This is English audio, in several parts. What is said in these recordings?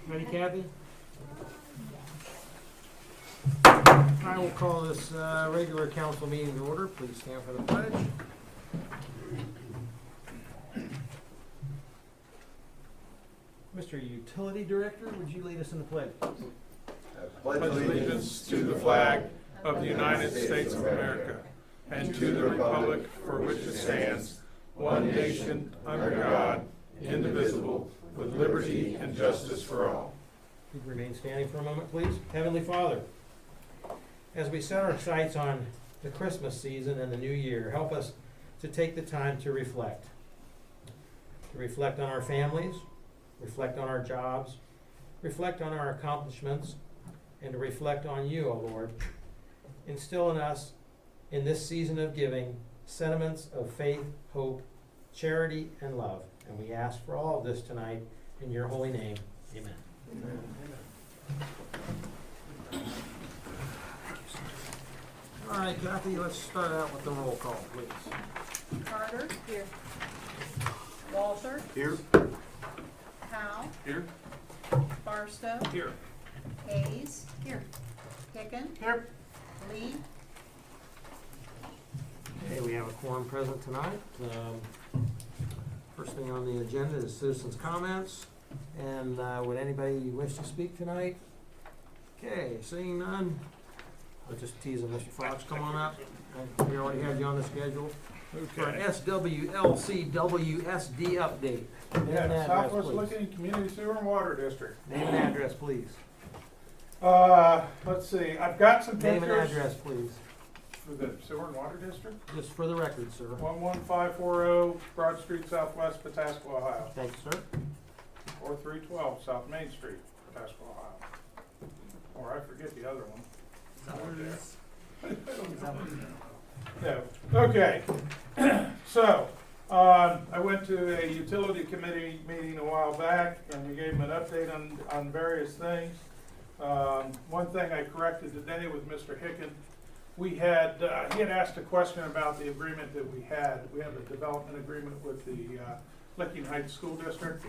Ready, Kathy? I will call this regular council meeting to order. Please stand for the pledge. Mr. Utility Director, would you lead us in the pledge? Pledge allegiance to the flag of the United States of America and to the republic for which it stands, one nation, under God, indivisible, with liberty and justice for all. You can remain standing for a moment, please. Heavenly Father, as we set our sights on the Christmas season and the new year, help us to take the time to reflect. To reflect on our families, reflect on our jobs, reflect on our accomplishments, and to reflect on you, O Lord. Instill in us, in this season of giving, sentiments of faith, hope, charity, and love. And we ask for all of this tonight in your holy name. Amen. Amen. All right, Kathy, let's start out with the roll call, please. Carter. Here. Walter. Here. Howe. Here. Barstow. Here. Hayes. Here. Hicken. Here. Lee. Okay, we have a quorum present tonight. First thing on the agenda is citizens' comments. And would anybody wish to speak tonight? Okay, seeing none. I'll just tease Mr. Fox, come on up. We already had you on the schedule. For an SWLC WSD update. Name and Yeah, address, Southwest please. Licking Community Sewer and Water District. Name and address, please. Let's see, I've got some Name and pictures address, please. for the Sewer and Water District. Just for the record, sir. 11540 Broad Street, Southwest, Pataskla, Ohio. Thank you, sir. 4312 South Main Street, Pataskla, Ohio. Or I forget the other one. No, okay. So, I went to a utility committee meeting a while back, and we gave them an update on various things. One thing I corrected today with Mr. Hicken, he had asked a question about the agreement that we had. We have a development agreement with the Licking Heights School District.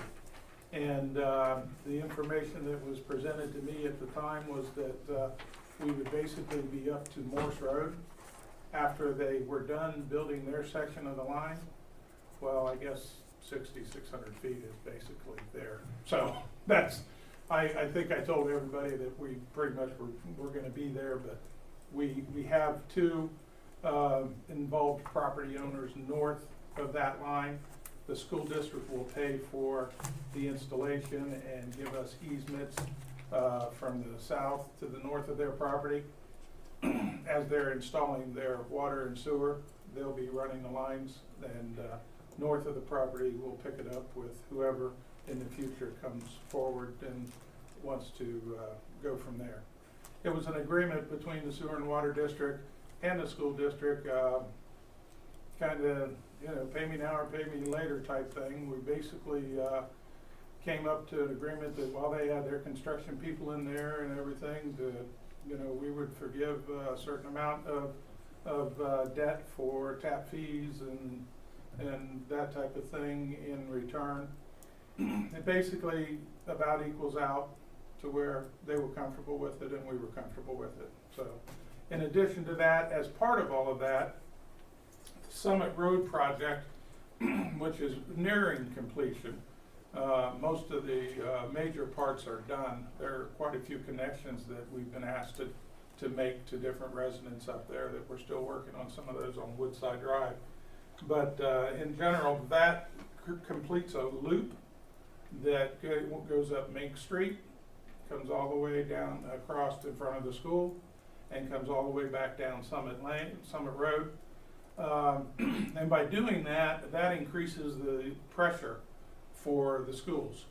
And the information that was presented to me at the time was that we would basically be up to Morse Road after they were done building their section of the line. Well, I guess 600 feet is basically there. So that's, I think I told everybody that we pretty much we're gonna be there, but we have two involved property owners north of that line. The school district will pay for the installation and give us easements from the south to the north of their property. As they're installing their water and sewer, they'll be running the lines, and north of the property will pick it up with whoever in the future comes forward and wants to go from there. It was an agreement between the sewer and water district and the school district, kind of, you know, pay me now or pay me later type thing. We basically came up to an agreement that while they had their construction people in there and everything, we would forgive a certain amount of debt for tap fees and that type of thing in return. It basically about equals out to where they were comfortable with it and we were comfortable with it. So in addition to that, as part of all of that, Summit Road project, which is nearing completion. Most of the major parts are done. There are quite a few connections that we've been asked to make to different residents up there that we're still working on some of those on Woodside Drive. But in general, that completes a loop that goes up Mink Street, comes all the way down across in front of the school, and comes all the way back down Summit Road. And by doing that, that increases the pressure for the schools.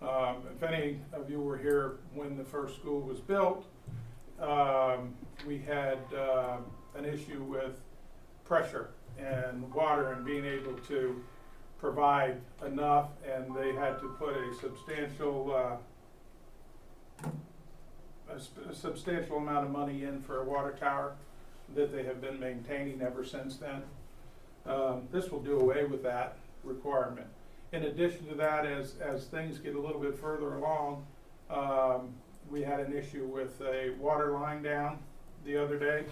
If any of you were here when the first school was built, we had an issue with pressure and water and being able to provide enough, and they had to put a substantial amount of money in for a water tower that they have been maintaining ever since then. This will do away with that requirement. In addition to that, as things get a little bit further along, We had an issue with a water line down the other day.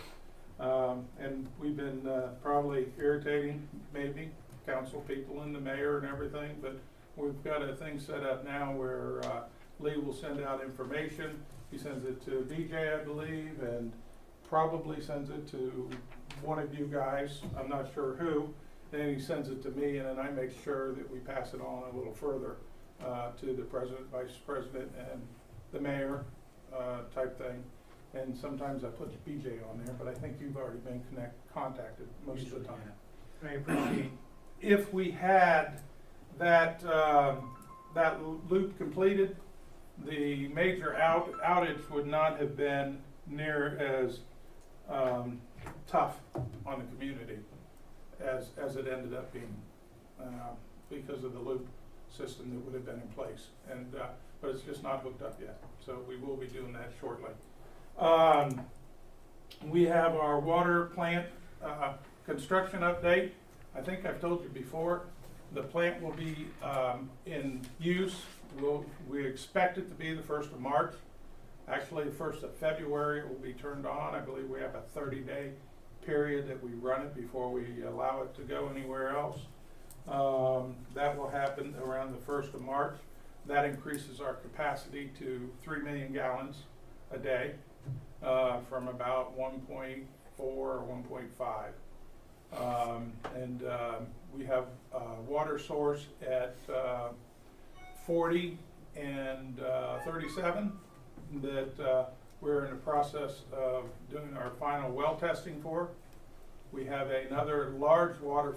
And we've been probably irritating maybe council people and the mayor and everything, but we've got a thing set up now where Lee will send out information. He sends it to BJ, I believe, and probably sends it to one of you guys, I'm not sure who. Then he sends it to me, and then I make sure that we pass it on a little further to the president, vice president, and the mayor type thing. And sometimes I put BJ on there, but I think you've already been contacted most of the time. I appreciate, If we had that, that loop completed, the major outage would not have been near as tough on the community as it ended up being, because of the loop system that would have been in place. And but it's just not hooked up yet, so we will be doing that shortly. We have our water plant construction update. I think I've told you before, the plant will be in use. We expect it to be the 1st of March. Actually, the 1st of February it will be turned on. I believe we have a 30-day period that we run it before we allow it to go anywhere else. That will happen around the 1st of March. That increases our capacity to 3 million gallons a day from about 1.4 or 1.5. And we have water source at 40 and 37 that we're in the process of doing our final well testing for. We have another large water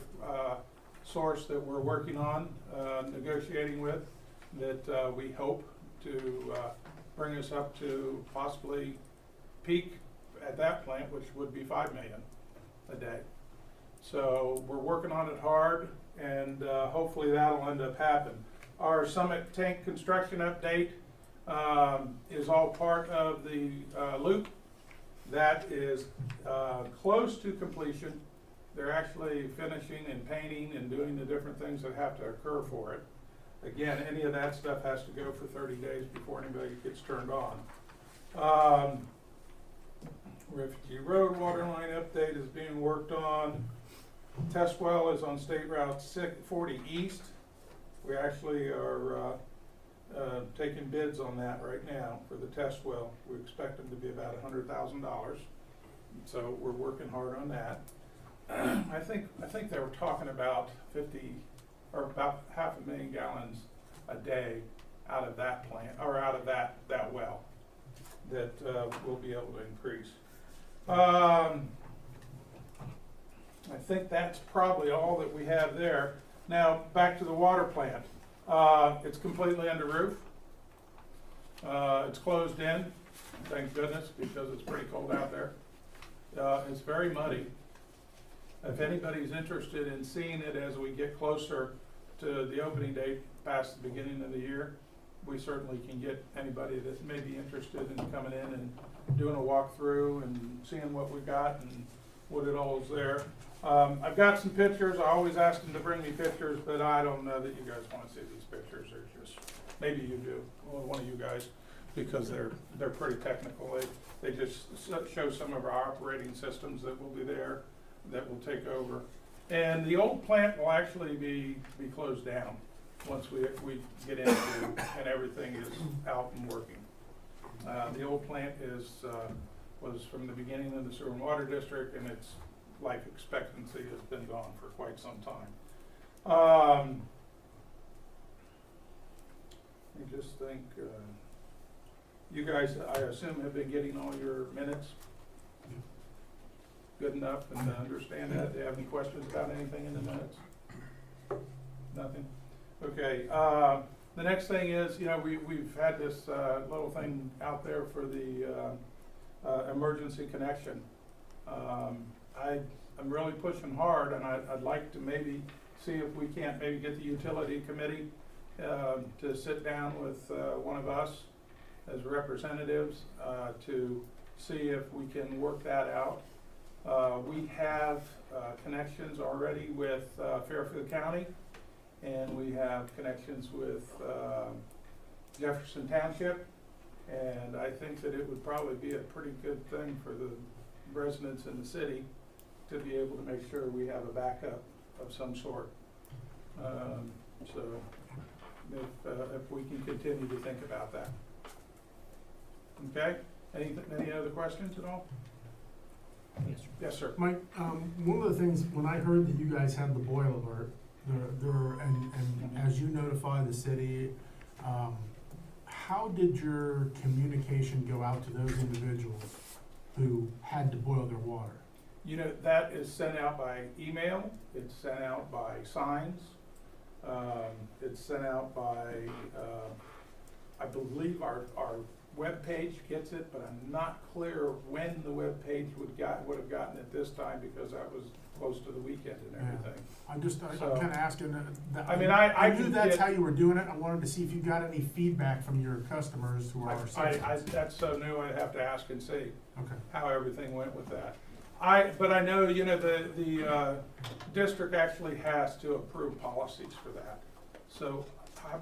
source that we're working on, negotiating with, that we hope to bring us up to possibly peak at that plant, which would be 5 million a day. So we're working on it hard, and hopefully that'll end up happening. Our Summit tank construction update is all part of the loop. That is close to completion. They're actually finishing and painting and doing the different things that have to occur for it. Again, any of that stuff has to go for 30 days before anybody gets turned on. Refugee Road water line update is being worked on. Test well is on State Route 40 East. We actually are taking bids on that right now for the test well. We expect them to be about $100,000. So we're working hard on that. I think they were talking about 50 or about 500,000 gallons a day out of that plant, or out of that well, that we'll be able to increase. I think that's probably all that we have there. Now, back to the water plant. It's completely under roof. It's closed in, thank goodness, because it's pretty cold out there. It's very muddy. If anybody's interested in seeing it as we get closer to the opening date past the beginning of the year, we certainly can get anybody that may be interested in coming in and doing a walkthrough and seeing what we got and what it all is there. I've got some pictures. I always ask them to bring me pictures, but I don't know that you guys want to see these pictures. They're just, maybe you do, well, one of you guys, because they're pretty technical. They just show some of our operating systems that will be there, that will take over. And the old plant will actually be closed down once we get into and everything is out and working. The old plant was from the beginning of the sewer and water district, and its life expectancy has been gone for quite some time. I just think you guys, I assume, have been getting all your minutes good enough and understand that. Do you have any questions about anything in the minutes? Nothing? Okay. The next thing is, you know, we've had this little thing out there for the emergency connection. I'm really pushing hard, and I'd like to maybe see if we can't maybe get the utility committee to sit down with one of us as representatives to see if we can work that out. We have connections already with Fairfield County, and we have connections with Jefferson Township, And I think that it would probably be a pretty good thing for the residents in the city to be able to make sure we have a backup of some sort. So if we can continue to think about that. Okay, any other questions at all? Yes, sir. Yes, sir. Mike, one of the things, when I heard that you guys had the boil alert, and as you notify the city, how did your communication go out to those individuals who had to boil their water? You know, that is sent out by email, it's sent out by signs, it's sent out by, I believe our webpage gets it, but I'm not clear when the webpage would have gotten it this time, because that was close to the weekend and Yeah. everything. I'm So- kinda asking, I mean, I knew can that's get- how you were doing it, I wanted to see if you got any feedback from your customers who are citizens. That's so new, I'd have to ask and see Okay, how everything went with that. But I know, you know, the district actually has to approve policies for that. So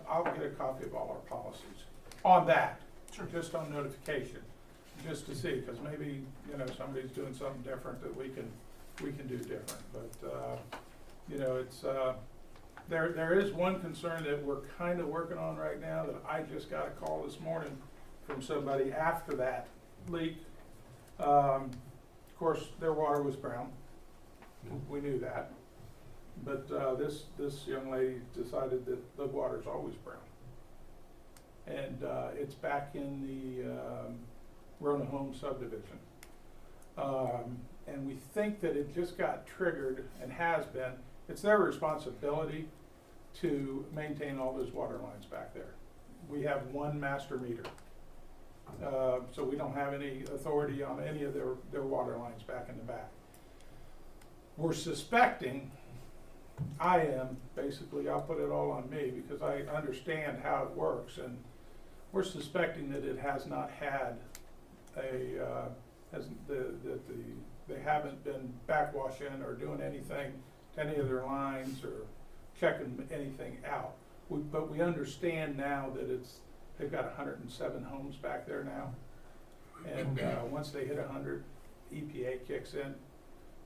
I'll get a copy of all our policies on that, sure. just on notification, just to see, because maybe, you know, somebody's doing something different that we can do different. But, you know, it's, there is one concern that we're kind of working on right now that I just got a call this morning from somebody after that leak. Of course, their water was brown. We knew that. But this young lady decided that the water's always brown. And it's back in the Rona Home subdivision. And we think that it just got triggered and has been. It's their responsibility to maintain all those water lines back there. We have one master meter. So we don't have any authority on any of their water lines back in the back. We're suspecting, basically, I'll put it all on me because I understand how it works, and we're suspecting that it has not had they haven't been backwashing or doing anything to any of their lines or checking anything out. But we understand now that they've got 107 homes back there now. And once they hit 100, EPA kicks in.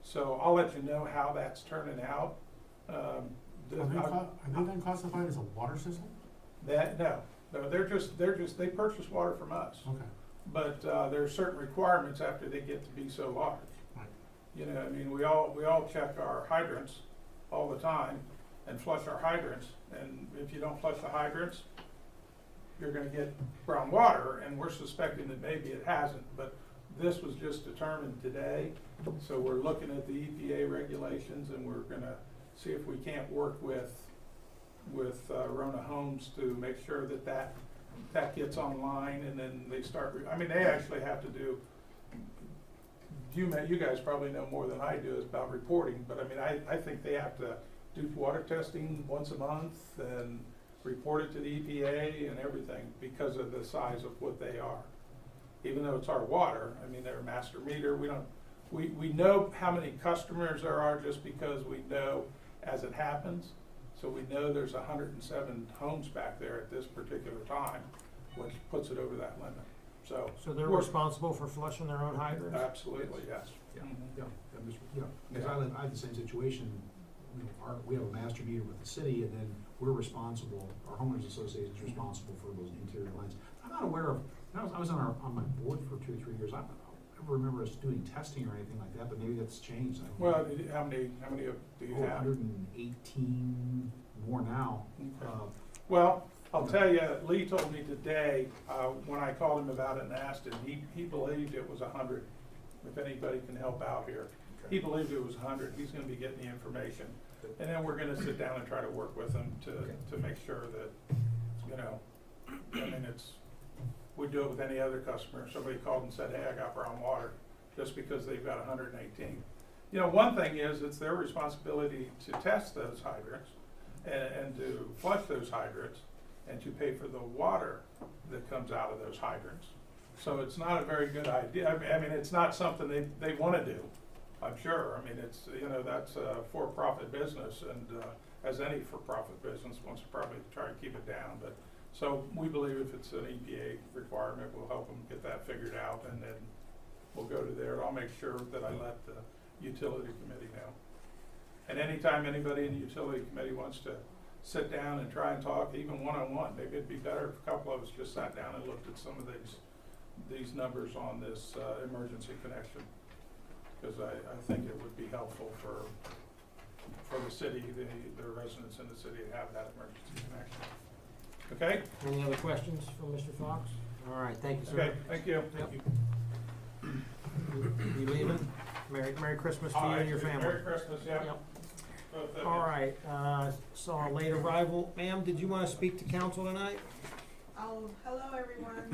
So I'll let you know how that's turning out. Are they then classified as a water system? No, they purchase water from us. Okay. But there are certain requirements after they get to be so large. Right. You know, I mean, we all check our hydrants all the time and flush our hydrants. And if you don't flush the hydrants, you're gonna get brown water, and we're suspecting that maybe it hasn't. But this was just determined today, so we're looking at the EPA regulations, and we're gonna see if we can't work with Rona Homes to make sure that gets online, and then they start, they actually have to do, you guys probably know more than I do about reporting, but I think they have to do water testing once a month and report it to the EPA and everything because of the size of what they are. Even though it's our water, they're a master meter, we know how many customers there are just because we know as it happens. So we know there's 107 homes back there at this particular time, which puts it over that limit. So So they're responsible for flushing their own hydrants? absolutely, yes. Yeah, Mhm. because I had the same situation, we have a master meter with the city, and then we're responsible, our homeowners association is responsible for those interior lines. I'm not aware of, I was on my board for 2 or 3 years, I don't remember us doing testing or anything like that, but maybe that's changed. I don't know. Well, how many do you have? 118 more now. Okay. Well, I'll tell you, Lee told me today, when I called him about it and asked him, he believed it was 100. If anybody can help out here. He believed it was 100. He's gonna be getting the information. And then we're gonna sit down and try to work with him to make sure that, we do it with any other customer. If somebody called and said, hey, I got brown water, just because they've got 118. One thing is, it's their responsibility to test those hydrants and to flush those hydrants and to pay for the water that comes out of those hydrants. So it's not a very good idea. It's not something they wanna do, I'm sure. It's, that's a for-profit business, and as any for-profit business wants to probably try to keep it down, but So we believe if it's an EPA requirement, we'll help them get that figured out, and then we'll go to there. I'll make sure that I let the utility committee know. And anytime anybody in the utility committee wants to sit down and try and talk, even one-on-one, maybe it'd be better if a couple of us just sat down and looked at some of these numbers on this emergency connection. Because I think it would be helpful for the city, the residents in the city to have that emergency connection. Okay? Any other questions from Mr. Fox? All right, thank you, sir. Okay, thank you. Yep. You leaving? Merry Christmas to you and your family. Merry Christmas, yeah. Yep. Both of you. All right, saw a late arrival. Ma'am, did you want to speak to council tonight? Oh, hello, everyone.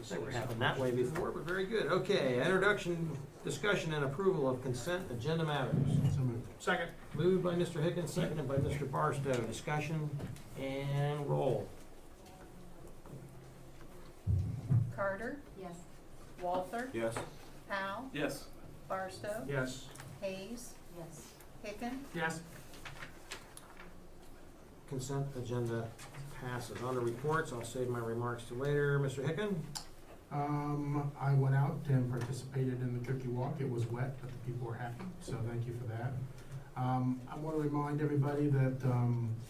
Never happened that way before, but very good. Okay, introduction, discussion, and approval of consent agenda matters. So moved. Second. Moved by Mr. Higgins, seconded by Mr. Barstow. Discussion and roll. Carter, Yes. Walther, Yes. Powell, Yes. Barstow, Yes. Hayes, Yes. Hicken, Yes. Consent agenda passes. On to reports, I'll save my remarks to later. Mr. Hicken? I went out and participated in the cookie walk. It was wet, but the people were happy, so thank you for that. I want to remind everybody that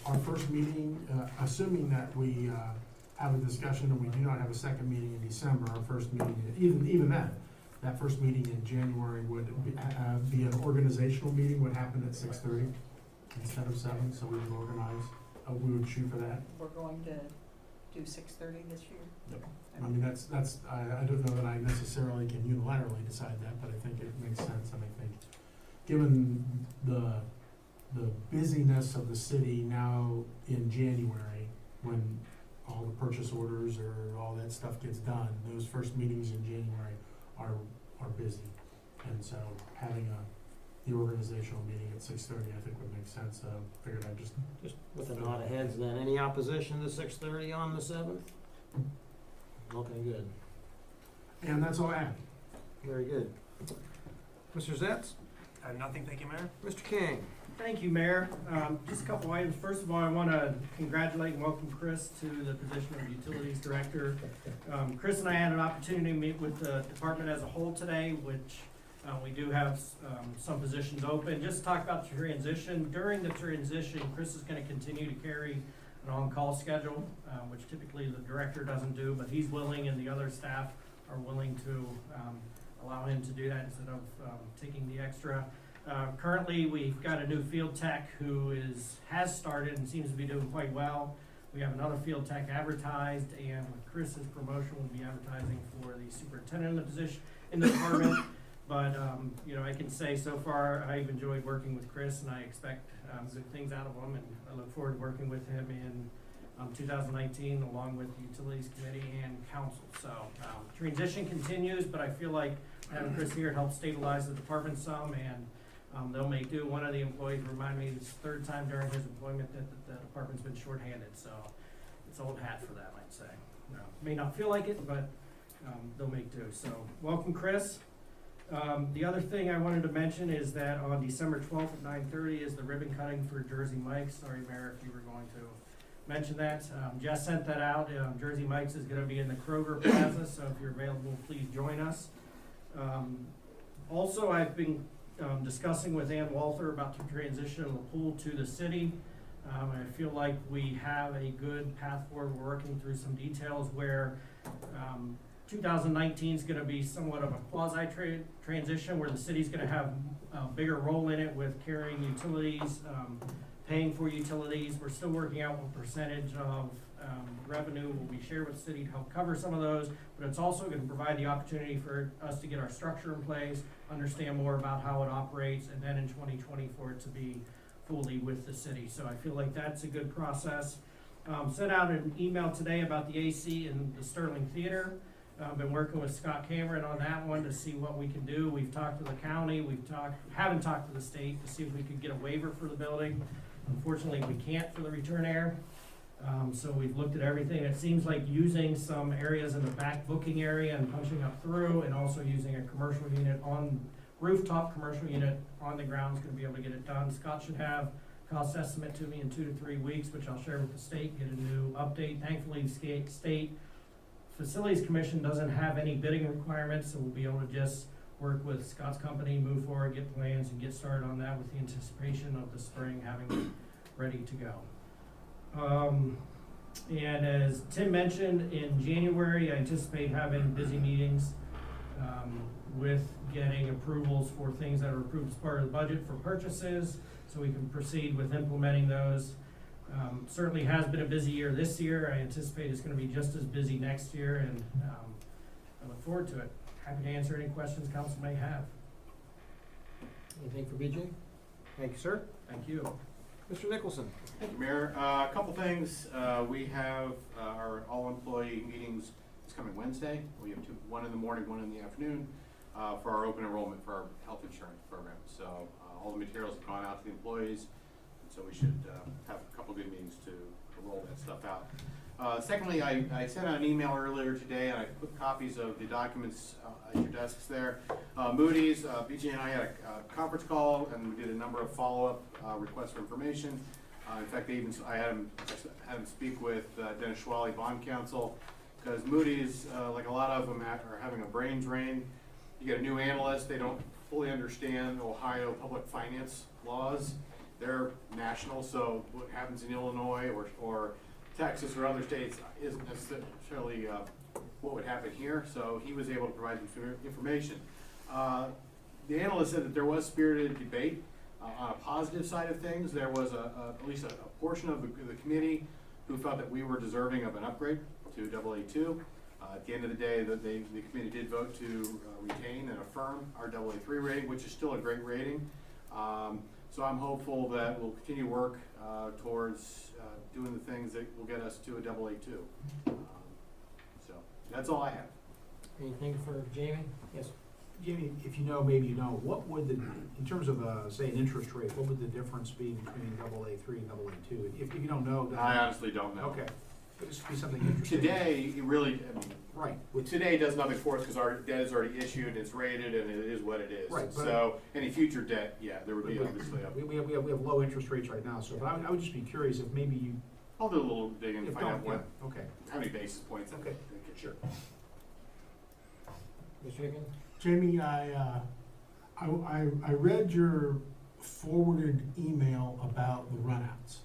our first meeting, assuming that we have a discussion and we do not have a second meeting in December, our first meeting, even then, that first meeting in January would be an organizational meeting, would happen at 6:30 instead of 7, so we would organize, we would shoot for that. we're going to do 6:30 this year. I mean, that's, I don't know that I necessarily can unilaterally decide that, but I think it makes sense, and I think, given the busyness of the city now in January, when all the purchase orders or all that stuff gets done, those first meetings in January are busy. And so having the organizational meeting at 6:30, I think would make sense. Figured I'd just, Just with a nod of heads then. Any opposition to 6:30 on the 7th? Okay, good. and that's all I have. Very good. Mr. Zetz? I have nothing, thank you, Mayor. Mr. King? Thank you, Mayor. Just a couple items. First of all, I want to congratulate and welcome Chris to the position of Utilities Director. Chris and I had an opportunity to meet with the department as a whole today, which we do have some positions open. Just to talk about the transition. During the transition, Chris is going to continue to carry an on-call schedule, which typically the director doesn't do, but he's willing and the other staff are willing to allow him to do that instead of taking the extra. Currently, we've got a new field tech who has started and seems to be doing quite well. We have another field tech advertised, and with Chris's promotion, we'll be advertising for the superintendent of the position in the department. But, I can say so far, I've enjoyed working with Chris, and I expect good things out of him, and I look forward to working with him in 2019, along with the Utilities Committee and Council. So, transition continues, but I feel like having Chris here helps stabilize the department some, and they'll make do. One of the employees reminded me it's the third time during his employment that the department's been shorthanded, so it's old hat for them, I'd say. May not feel like it, but they'll make do. So, welcome, Chris. The other thing I wanted to mention is that on December 12th at 9:30 is the ribbon cutting for Jersey Mike's. Sorry, Mayor, if you were going to mention that. Jess sent that out. Jersey Mike's is gonna be in the Kroger Plaza, so if you're available, please join us. Also, I've been discussing with Ann Walther about the transition of the pool to the city. I feel like we have a good path forward. We're working through some details where 2019 is gonna be somewhat of a quasi-transition where the city's gonna have a bigger role in it with carrying utilities, paying for utilities. We're still working out what percentage of revenue will be shared with the city to help cover some of those, but it's also gonna provide the opportunity for us to get our structure in place, understand more about how it operates, and then in 2020 for it to be fully with the city. So I feel like that's a good process. Sent out an email today about the AC in the Sterling Theater. I've been working with Scott Cameron on that one to see what we can do. We've talked to the county, haven't talked to the state to see if we could get a waiver for the building. Unfortunately, we can't for the return air. So we've looked at everything. It seems like using some areas in the back booking area and punching up through, and also using a commercial unit rooftop commercial unit on the ground is gonna be able to get it done. Scott should have a cost estimate to me in 2 to 3 weeks, which I'll share with the state, get a new update. Thankfully, state Facilities Commission doesn't have any bidding requirements, so we'll be able to just work with Scott's company, move forward, get plans, and get started on that with the anticipation of the spring having it ready to go. And as Tim mentioned, in January, I anticipate having busy meetings with getting approvals for things that are approved as part of the budget for purchases, so we can proceed with implementing those. Certainly has been a busy year this year. I anticipate it's gonna be just as busy next year, and I look forward to it. Happy to answer any questions council may have. Anything for BJ? Thank you, sir. Thank you. Mr. Nicholson? Thank you, Mayor. A couple things. We have our all-employee meetings this coming Wednesday. We have two, one in the morning, one in the afternoon, for our open enrollment for our health insurance program. So all the materials have gone out to the employees, and so we should have a couple good meetings to roll that stuff out. Secondly, I sent out an email earlier today, and I put copies of the documents at your desks there. Moody's, BJ and I had a conference call, and we did a number of follow-up requests for information. In fact, I had him speak with Dennis Schwally, bond counsel, because Moody's, like a lot of them, are having a brain drain. You get a new analyst, they don't fully understand Ohio public finance laws. They're national, so what happens in Illinois or Texas or other states isn't necessarily what would happen here, so he was able to provide information. The analyst said that there was spirited debate. On a positive side of things, there was at least a portion of the committee who felt that we were deserving of an upgrade to AA2. At the end of the day, the committee did vote to retain and affirm our AA3 rating, which is still a great rating. So I'm hopeful that we'll continue to work towards doing the things that will get us to a AA2. So that's all I have. Anything for Jamie? Yes. Jamie, if you know, maybe you know, what would the, in terms of, say, an interest rate, what would the difference be between AA3 and AA2? If you don't know, then. I honestly don't know. Okay, but this could be something interesting. Today, it really, I mean, Right. today does nothing for us because our debt is already issued, it's rated, and it is what it is. Right, but- So any future debt, yeah, there would be But- obviously a, We have low interest rates right now, so, but I would just be curious if maybe you, I'll do a little digging and if find out don't, what, yeah, okay. how many basis points. Okay. Sure. Mr. Higgins? Jamie, I read your forwarded email about the runouts.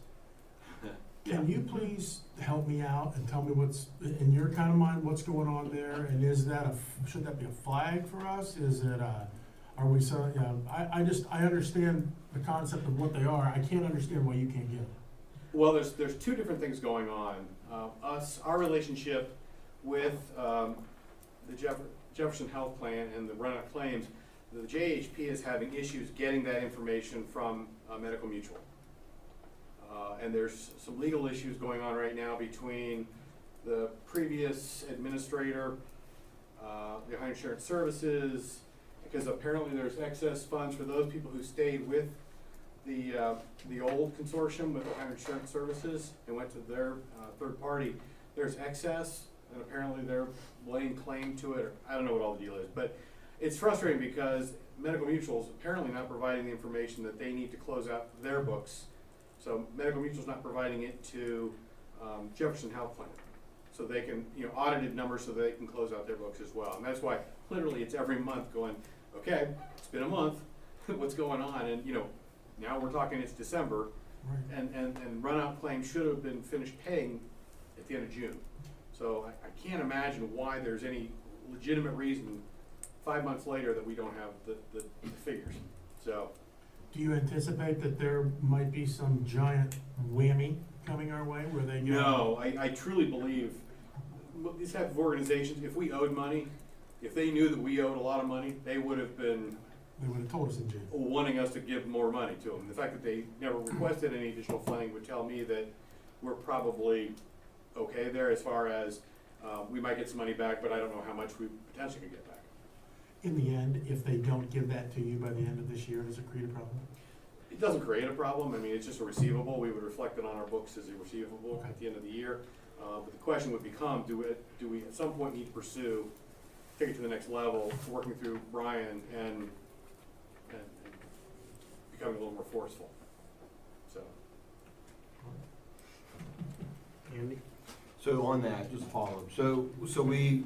Can you please help me out and tell me what's, in your kind of mind, what's going on there? And is that should that be a flag for us? Is it, are we so, you know, I understand the concept of what they are. I can't understand why you can't get it. Well, there's two different things going on. Our relationship with the Jefferson Health Plan and the run-out claims, the JHP is having issues getting that information from Medical Mutual. And there's some legal issues going on right now between the previous administrator, the Ohio Insurance Services, because apparently there's excess funds for those people who stayed with the old consortium with Ohio Insurance Services and went to their third party. There's excess, and apparently they're laying claim to it, or I don't know what all the deal is, but it's frustrating because Medical Mutual's apparently not providing the information that they need to close out their books. So Medical Mutual's not providing it to Jefferson Health Plan. So they can, audited numbers so they can close out their books as well. And that's why literally it's every month going, okay, it's been a month, what's going on? And, now we're talking it's December, Right. and run-out claims should have been finished paying at the end of June. So I can't imagine why there's any legitimate reason 5 months later that we don't have the figures. So, Do you anticipate that there might be some giant whammy coming our way where they go? no, I truly believe these type of organizations, if we owed money, if they knew that we owed a lot of money, they would have been They would have told us in June. wanting us to give more money to them. The fact that they never requested any additional funding would tell me that we're probably okay there as far as we might get some money back, but I don't know how much we potentially could get back. In the end, if they don't give that to you by the end of this year, does it create a problem? It doesn't create a problem. I mean, it's just a receivable. We would reflect it on our books as a receivable Okay. at the end of the year. But the question would become, do we at some point need to pursue, take it to the next level, working through Brian and becoming a little more forceful? So So on that, just a follow-up. So we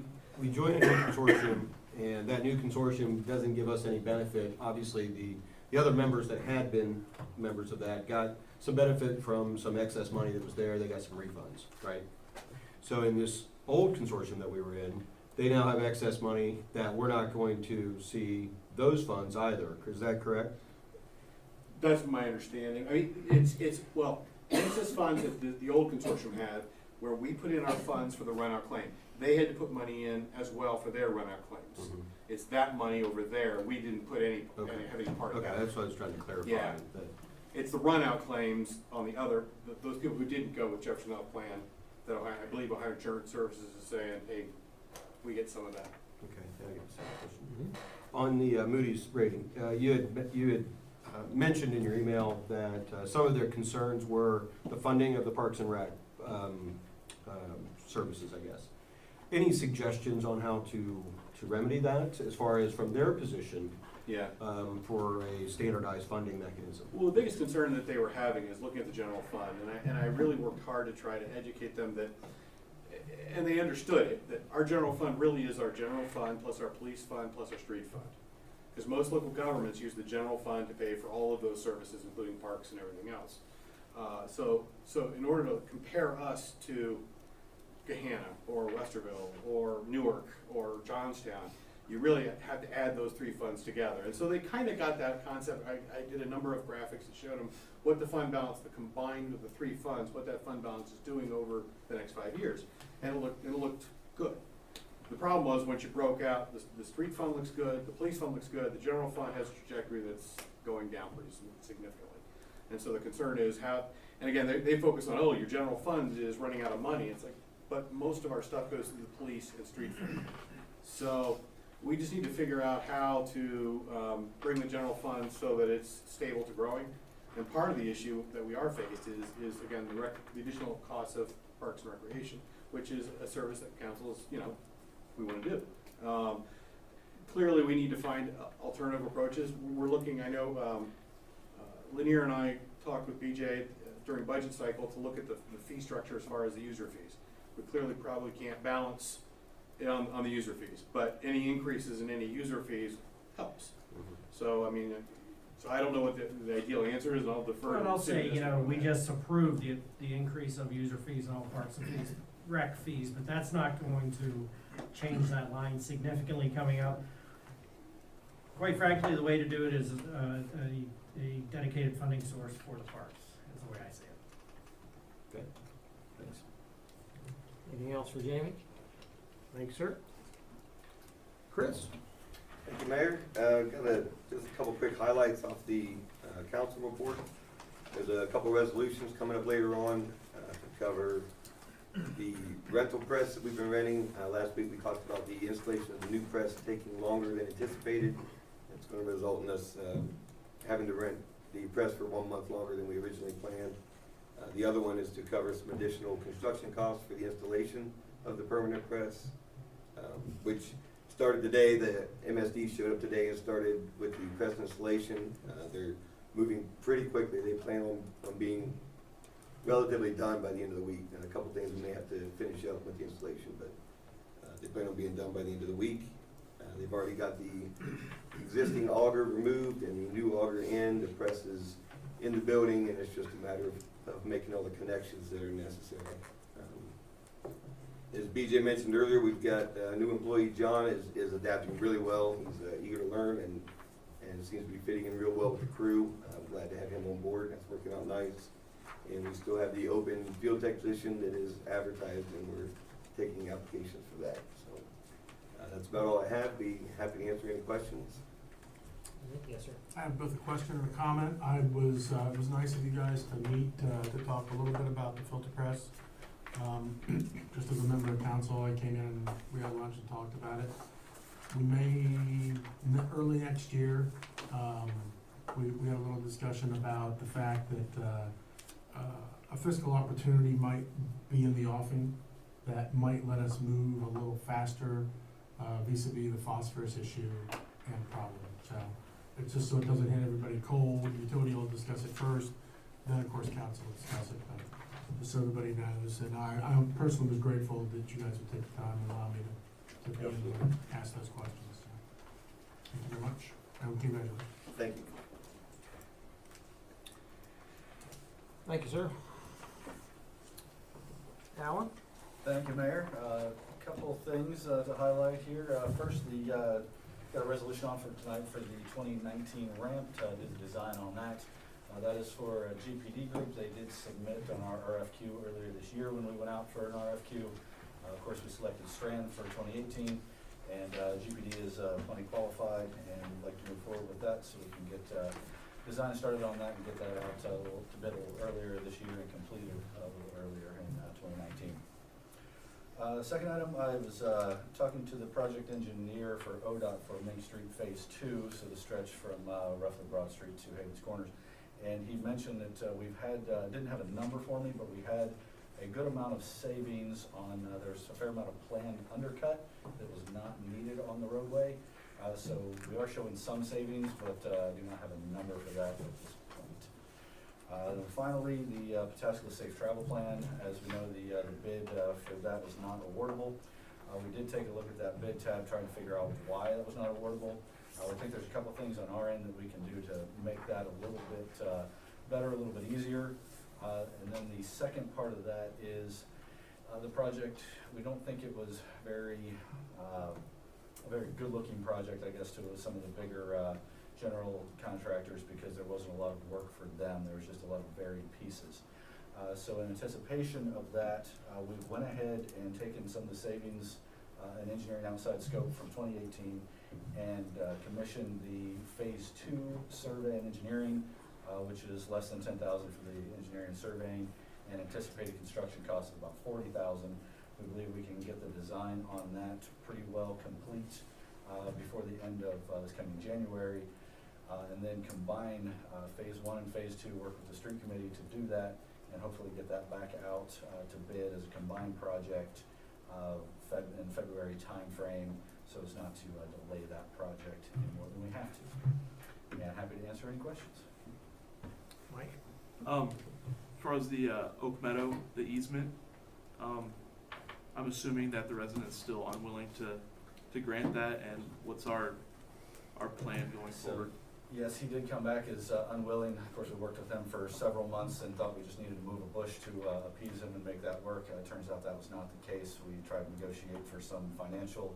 joined a new consortium, and that new consortium doesn't give us any benefit. Obviously, the other members that had been members of that got some benefit from some excess money that was there. They got some refunds, right? So in this old consortium that we were in, they now have excess money that we're not going to see those funds either. Is that correct? That's my understanding. I mean, well, excess funds that the old consortium had, where we put in our funds for the runout claim. They had to put money in as well for their runout claims. It's that money over there. We didn't put Okay. have any part of Okay, that. that's what I was trying to clarify. Yeah. that- It's the runout claims on the other, those people who didn't go with Jefferson Health Plan, that Ohio, I believe Ohio Insurance Services is saying, hey, we get some of that. Okay, I get the second question. On the Moody's rating, you had mentioned in your email that some of their concerns were the funding of the Parks and Rec services, I guess. Any suggestions on how to remedy that, as far as from their position, Yeah. for a standardized funding mechanism? Well, the biggest concern that they were having is looking at the general fund, and I really worked hard to try to educate them that, and they understood it, that our general fund really is our general fund, plus our police fund, plus our street fund. Because most local governments use the general fund to pay for all of those services, including parks and everything else. So in order to compare us to Gahanna, or Westerville, or Newark, or Johnstown, you really have to add those three funds together. And so they kind of got that concept. I did a number of graphics that showed them what the fund balance, the combined of the three funds, what that fund balance is doing over the next 5 years. And it looked good. The problem was, once you broke out, the street fund looks good, the police fund looks good, the general fund has a trajectory that's going down pretty significantly. And so the concern is how, and again, they focus on, oh, your general fund is running out of money. It's like, but most of our stuff goes to the police and street fund. So we just need to figure out how to bring the general fund so that it's stable to growing. And part of the issue that we are faced is again, the additional costs of parks and recreation, which is a service that council is, we want to do. Clearly, we need to find alternative approaches. We're looking, I know, Lanier and I talked with BJ during budget cycle to look at the fee structure as far as the user fees. We clearly probably can't balance it on the user fees, but any increases in any user fees helps. So, I mean, so I don't know what the ideal answer is, and I'll defer. But I'll to Cindy say, this one. we just approved the increase of user fees and all parks and fees, rec fees, but that's not going to change that line significantly coming up. Quite frankly, the way to do it is a dedicated funding source for the parks, is the way I see it. Okay, thanks. Anything else for Jamie? Thanks, sir. Chris? Thank you, Mayor. Just a couple quick highlights off the council report. There's a couple resolutions coming up later on to cover the rental press that we've been renting. Last week we talked about the installation of the new press taking longer than anticipated. It's going to result in us having to rent the press for 1 month longer than we originally planned. The other one is to cover some additional construction costs for the installation of the permanent press, which started today. The MSD showed up today and started with the press installation. They're moving pretty quickly. They plan on being relatively done by the end of the week. And a couple things we may have to finish up with the installation, but they plan on being done by the end of the week. They've already got the existing auger removed and the new auger in. The press is in the building, and it's just a matter of making all the connections that are necessary. As BJ mentioned earlier, we've got a new employee. John is adapting really well. He's eager to learn and seems to be fitting in real well with the crew. I'm glad to have him on board. That's working out nice. And we still have the open field tech position that is advertised, and we're taking applications for that. So that's about all I have. Be happy to answer any questions. Yes, sir. I have both a question and a comment. It was nice of you guys to meet, to talk a little bit about the filter press. Just as a member of council, I came in and we had lunch and talked about it. We may, early next year, we had a little discussion about the fact that a fiscal opportunity might be in the offing that might let us move a little faster vis-a-vis the phosphorus issue and problem. So it's just so it doesn't hit everybody cold. Utility will discuss it first, then of course council will discuss it. But so everybody knows, and I personally was grateful that you guys would take the time and allow me to be able to ask those questions. So, thank you very much, and congratulations. Thank you. Thank you, sir. Alan? Thank you, Mayor. A couple of things to highlight here. First, got a resolution on for tonight for the 2019 ramp, did the design on that. That is for a GPD group. They did submit on our RFQ earlier this year when we went out for an RFQ. Of course, we selected Strand for 2018, and GPD is plenty qualified, and we'd like to move forward with that so we can get design started on that and get that out to bid a little earlier this year and completed a little earlier in 2019. Second item, I was talking to the project engineer for ODOT for Main Street Phase 2, so the stretch from roughly Broad Street to Havens Corners. And he mentioned that we've had, didn't have a number for me, but we had a good amount of savings on, there's a fair amount of planned undercut that was not needed on the roadway. So we are showing some savings, but do not have a number for that at this point. Then finally, the Pataskala Safe Travel Plan. As we know, the bid for that was not awardable. We did take a look at that bid tab, trying to figure out why that was not awardable. I think there's a couple things on our end that we can do to make that a little bit better, a little bit easier. And then the second part of that is the project. We don't think it was a very good-looking project, I guess, to some of the bigger general contractors, because there wasn't a lot of work for them. There was just a lot of varied pieces. So in anticipation of that, we went ahead and taken some of the savings in engineering outside scope from 2018 and commissioned the Phase 2 survey and engineering, which is less than $10,000 for the engineering and surveying, and anticipated construction costs of about $40,000. We believe we can get the design on that pretty well complete before the end of this coming January, and then combine Phase 1 and Phase 2, work with the street committee to do that, and hopefully get that back out to bid as a combined project in February timeframe, so as not to delay that project any more than we have to. And happy to answer any questions. Mike? As far as the Oak Meadow, the easement, I'm assuming that the resident's still unwilling to grant that, and what's our plan going forward? Yes, he did come back as unwilling. Of course, we worked with him for several months and thought we just needed to move a bush to appease him and make that work. It turns out that was not the case. We tried to negotiate for some financial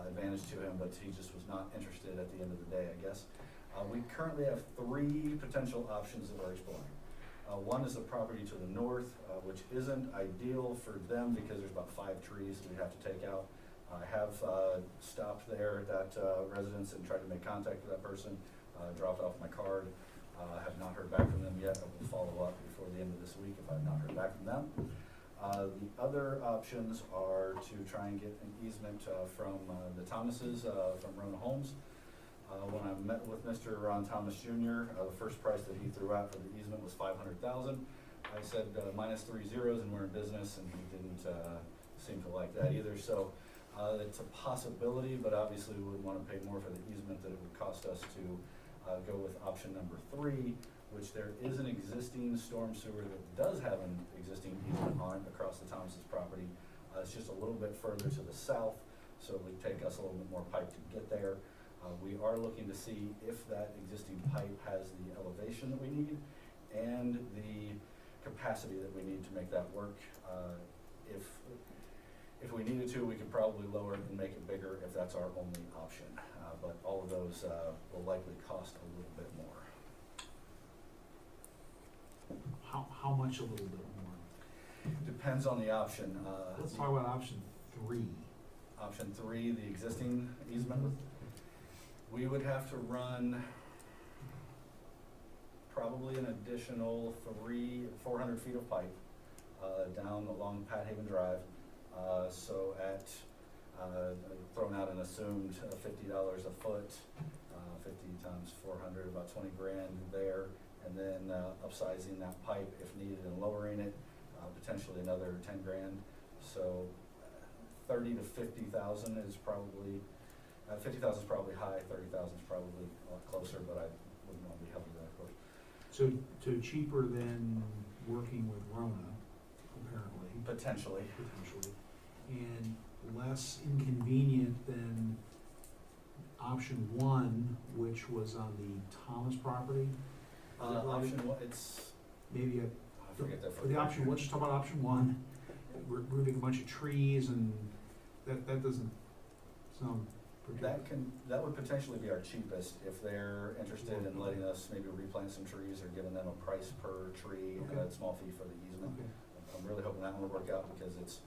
advantage to him, but he just was not interested at the end of the day, I guess. We currently have 3 potential options that we're exploring. One is the property to the north, which isn't ideal for them because there's about 5 trees that we have to take out. I have stopped there at that residence and tried to make contact with that person, dropped off my card. I have not heard back from them yet. I will follow up before the end of this week if I have not heard back from them. The other options are to try and get an easement from the Thomases, from Rona Homes. When I met with Mr. Ron Thomas Jr., the first price that he threw out for the easement was $500,000. I said minus 3 zeros and we're in business, and he didn't seem to like that either. So it's a possibility, but obviously we wouldn't want to pay more for the easement than it would cost us to go with option number 3, which there is an existing storm sewer that does have an existing easement on it across the Thomas's property. It's just a little bit further to the south, so it would take us a little bit more pipe to get there. We are looking to see if that existing pipe has the elevation that we need and the capacity that we need to make that work. If we needed to, we could probably lower it and make it bigger if that's our only option. But all of those will likely cost a little bit more. How much a little bit more? Depends on the option. Let's talk about option 3. Option 3, the existing easement. We would have to run probably an additional 400 feet of pipe down along Pat Haven Drive. So at thrown out an assumed $50 a foot, 50 times 400, about 20 grand there, and then upsizing that pipe if needed and lowering it, potentially another 10 grand. So 30 to 50,000 is probably 50,000 is probably high, 30,000 is probably a lot closer, but I wouldn't want to be held to that, of course. So cheaper than working with Rona Potentially. potentially, and less inconvenient than option one, which was on the Thomas property. Option one, it's, Maybe I forget that. for the option, let's just talk about option one, we're moving a bunch of trees and that doesn't sound particularly. That would potentially be our cheapest if they're interested in letting us maybe replant some trees or giving them a price per tree, Okay. a small fee for the easement. Okay, I'm really hoping that one will work out because it's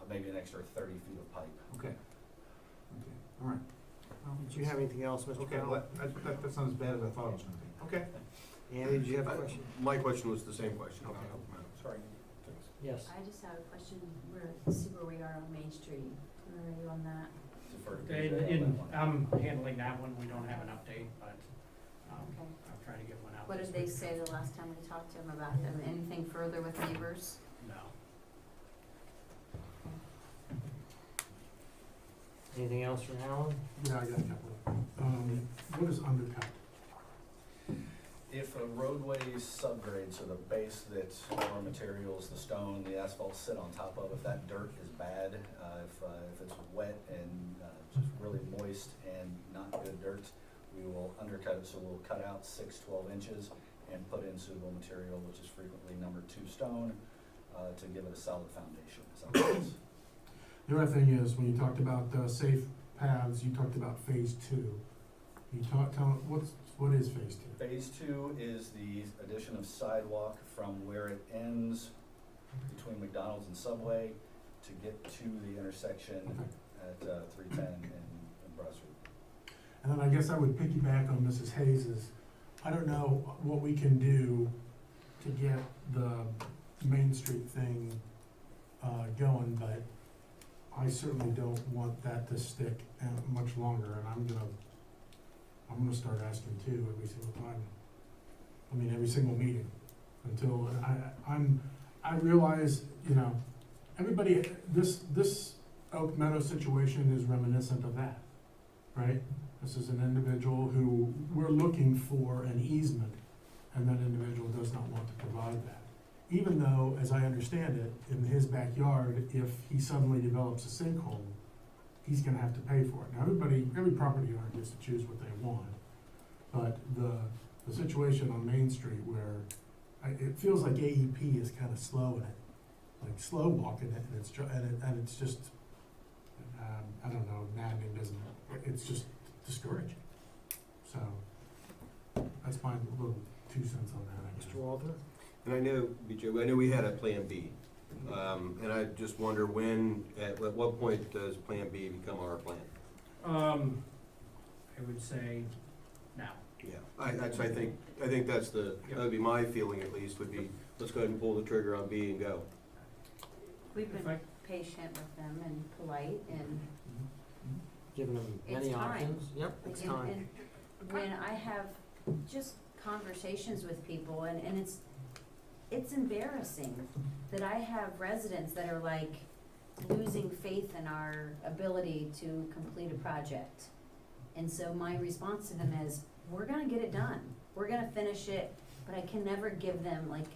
maybe an extra 30 feet of pipe. okay, all right. Did you have anything else, Mr. Okay, Powell? that's not as bad as I thought it was gonna be. Okay. Andy, did you have a question? My question was the same question. Sorry. Yes. I just have a question, see where we are on Main Street, where are you on that? Defer to Okay, BJ on that one. I'm handling that one, we don't have an update, but, Okay. I'll try to get one out. What this did they week. say the last time we talked to them about them, anything further with neighbors? No. Anything else from Alan? Yeah, I got a couple. What is undercut? If a roadway subgrade, so the base that our materials, the stone, the asphalt sit on top of, if that dirt is bad, if it's wet and just really moist and not good dirt, we will undercut it, so we'll cut out 6-12 inches and put in suitable material, which is frequently number 2 stone, to give it a solid foundation. Does that make sense? The other thing is, when you talked about safe paths, you talked about phase two. You what is phase two? Phase 2 is the addition of sidewalk from where it ends between McDonald's and Subway to get to the intersection at 310 and Broad Street. And then I guess I would piggyback on Mrs. Hayes's, I don't know what we can do to get the Main Street thing going, but I certainly don't want that to stick much longer, and I'm gonna start asking too every single time. I mean, every single meeting, until, I realize, everybody, this Oak Meadow situation is reminiscent of that, right? This is an individual who, we're looking for an easement, and that individual does not want to provide that. Even though, as I understand it, in his backyard, if he suddenly develops a sinkhole, he's gonna have to pay for it. Now, every property owner gets to choose what they want, but the situation on Main Street where it feels like AEP is kinda slowing it, like slow walking it, and it's just, I don't know, maddening, doesn't it? It's just discouraging. So, that's my little 2 cents on that, I guess. Mr. Walter? And I know, BJ, I know we had a plan B. And I just wonder at what point does plan B become our plan? I would say now. Yeah, I think that would be my feeling at least, would be, let's go ahead and pull the trigger on B and go. We've If been I- patient with them and polite and, Giving them It's many time. options? Yep, it's and, time. and when I have just conversations with people and it's embarrassing that I have residents that are like losing faith in our ability to complete a project. And so my response to them is, we're gonna get it done, we're gonna finish it, but I can never give them like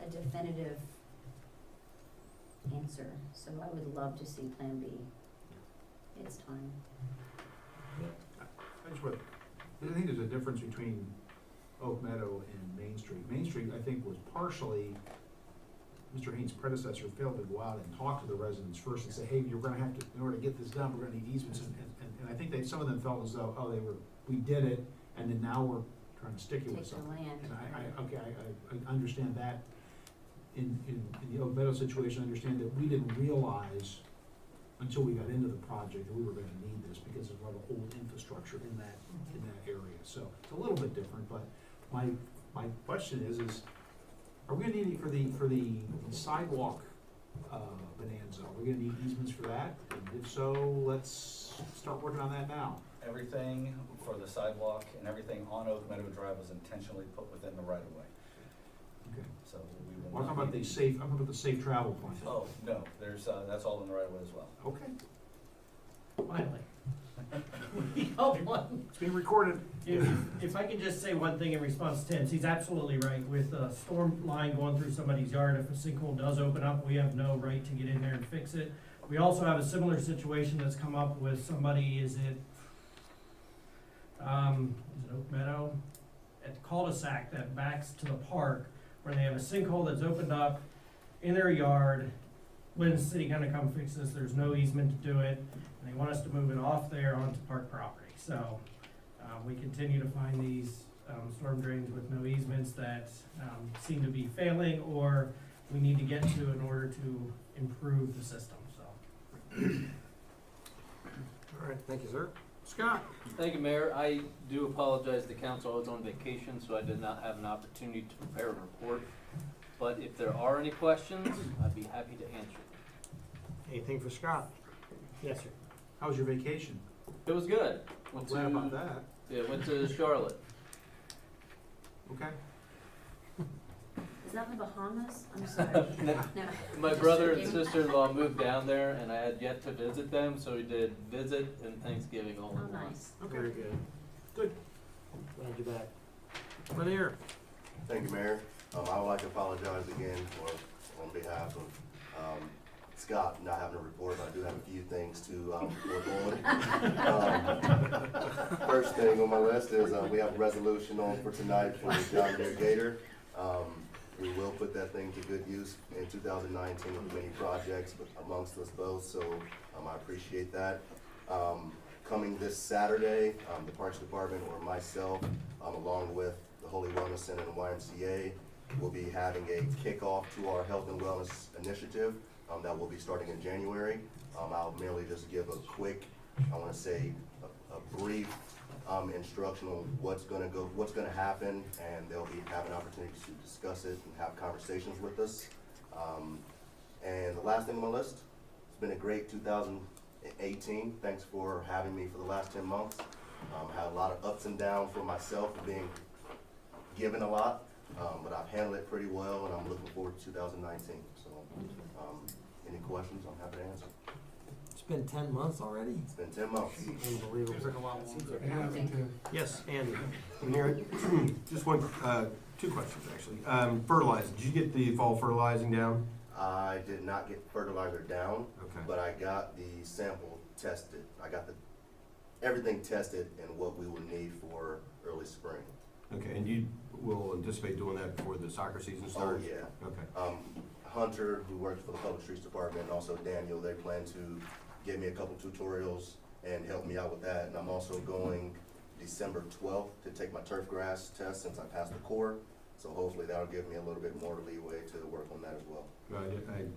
a definitive answer. So I would love to see Plan B. It's time. I think there's a difference between Oak Meadow and Main Street. Main Street, I think, was partially, Mr. Haynes' predecessor failed to go out and talk to the residents first and say, hey, you're gonna have to, in order to get this done, we're gonna need easements. And I think some of them felt as though, we did it, and then now we're trying to stick you with Take the something. land. And I understand that. In the Oak Meadow situation, I understand that we didn't realize until we got into the project that we were gonna need this because of all the old infrastructure in that area. So it's a little bit different, but my question is are we gonna need it for the sidewalk bonanza? Are we gonna need easements for that? And if so, let's start working on that now. Everything for the sidewalk and everything on Oak Meadow Drive was intentionally put within the right of way. Okay. So we will Well, I'm not talking about the safe travel plan. Oh, no, that's all in the right of way as well. Okay. Finally. We got one. It's being recorded. If I could just say one thing in response to Tim's, he's absolutely right. With a storm line going through somebody's yard, if a sinkhole does open up, we have no right to get in there and fix it. We also have a similar situation that's come up with somebody, is it Oak Meadow? At the cul-de-sac that backs to the park, where they have a sinkhole that's opened up in their yard. When's the city gonna come fix this? There's no easement to do it, and they want us to move it off there onto park property. So, we continue to find these, storm drains with no easements that, seem to be failing, or we need to get to in order to improve the system, so. All right, thank you, sir. Scott? Thank you, Mayor. I do apologize to council. I was on vacation, so I did not have an opportunity to prepare a report. But if there are any questions, I'd be happy to answer. Anything for Scott? Yes, sir. How was your vacation? It was good. I'm glad about that. Yeah, went to Charlotte. Okay. Is that the Bahamas? I'm sorry. No. My Just brother and joking. sister-in-law moved down there, and I had yet to visit them, so we did visit and Thanksgiving all Oh, in one. nice. Very good. Good. Glad you're back. Lanier? Thank you, Mayor. I would like to apologize again on behalf of Scott not having a report. I do have a few things to work on. First thing on my list is we have a resolution on for tonight for the John Deere Gator. We will put that thing to good use in 2019 with many projects amongst us both, so I appreciate that. Coming this Saturday, the Parks Department or myself, along with the Holy Wellness Center and YMCA, will be having a kickoff to our health and wellness initiative that will be starting in January. I'll merely just give a quick, I want to say, a brief instruction on what's gonna happen, and they'll be having opportunities to discuss it and have conversations with us. And the last thing on my list, it's been a great 2018. Thanks for having me for the last 10 months. Had a lot of ups and downs for myself, being given a lot, but I've handled it pretty well, and I'm looking forward to 2019. So, any questions, I'm happy to answer. It's been 10 months already. It's been 10 months. Unbelievable. It happened to. Yes, Andy? Lanier, just one, two questions, actually. Fertilizer, did you get the fall fertilizing down? I did not get fertilizer down, Okay. but I got the sample tested. I got everything tested and what we will need for early spring. Okay, and you will anticipate doing that before the soccer season Oh, starts? yeah. Okay. Hunter, who works for the Public Streets Department, and also Daniel, they plan to give me a couple tutorials and help me out with that. And I'm also going December 12th to take my turf grass test since I passed the core. So hopefully that'll give me a little bit more leeway to work on that as well.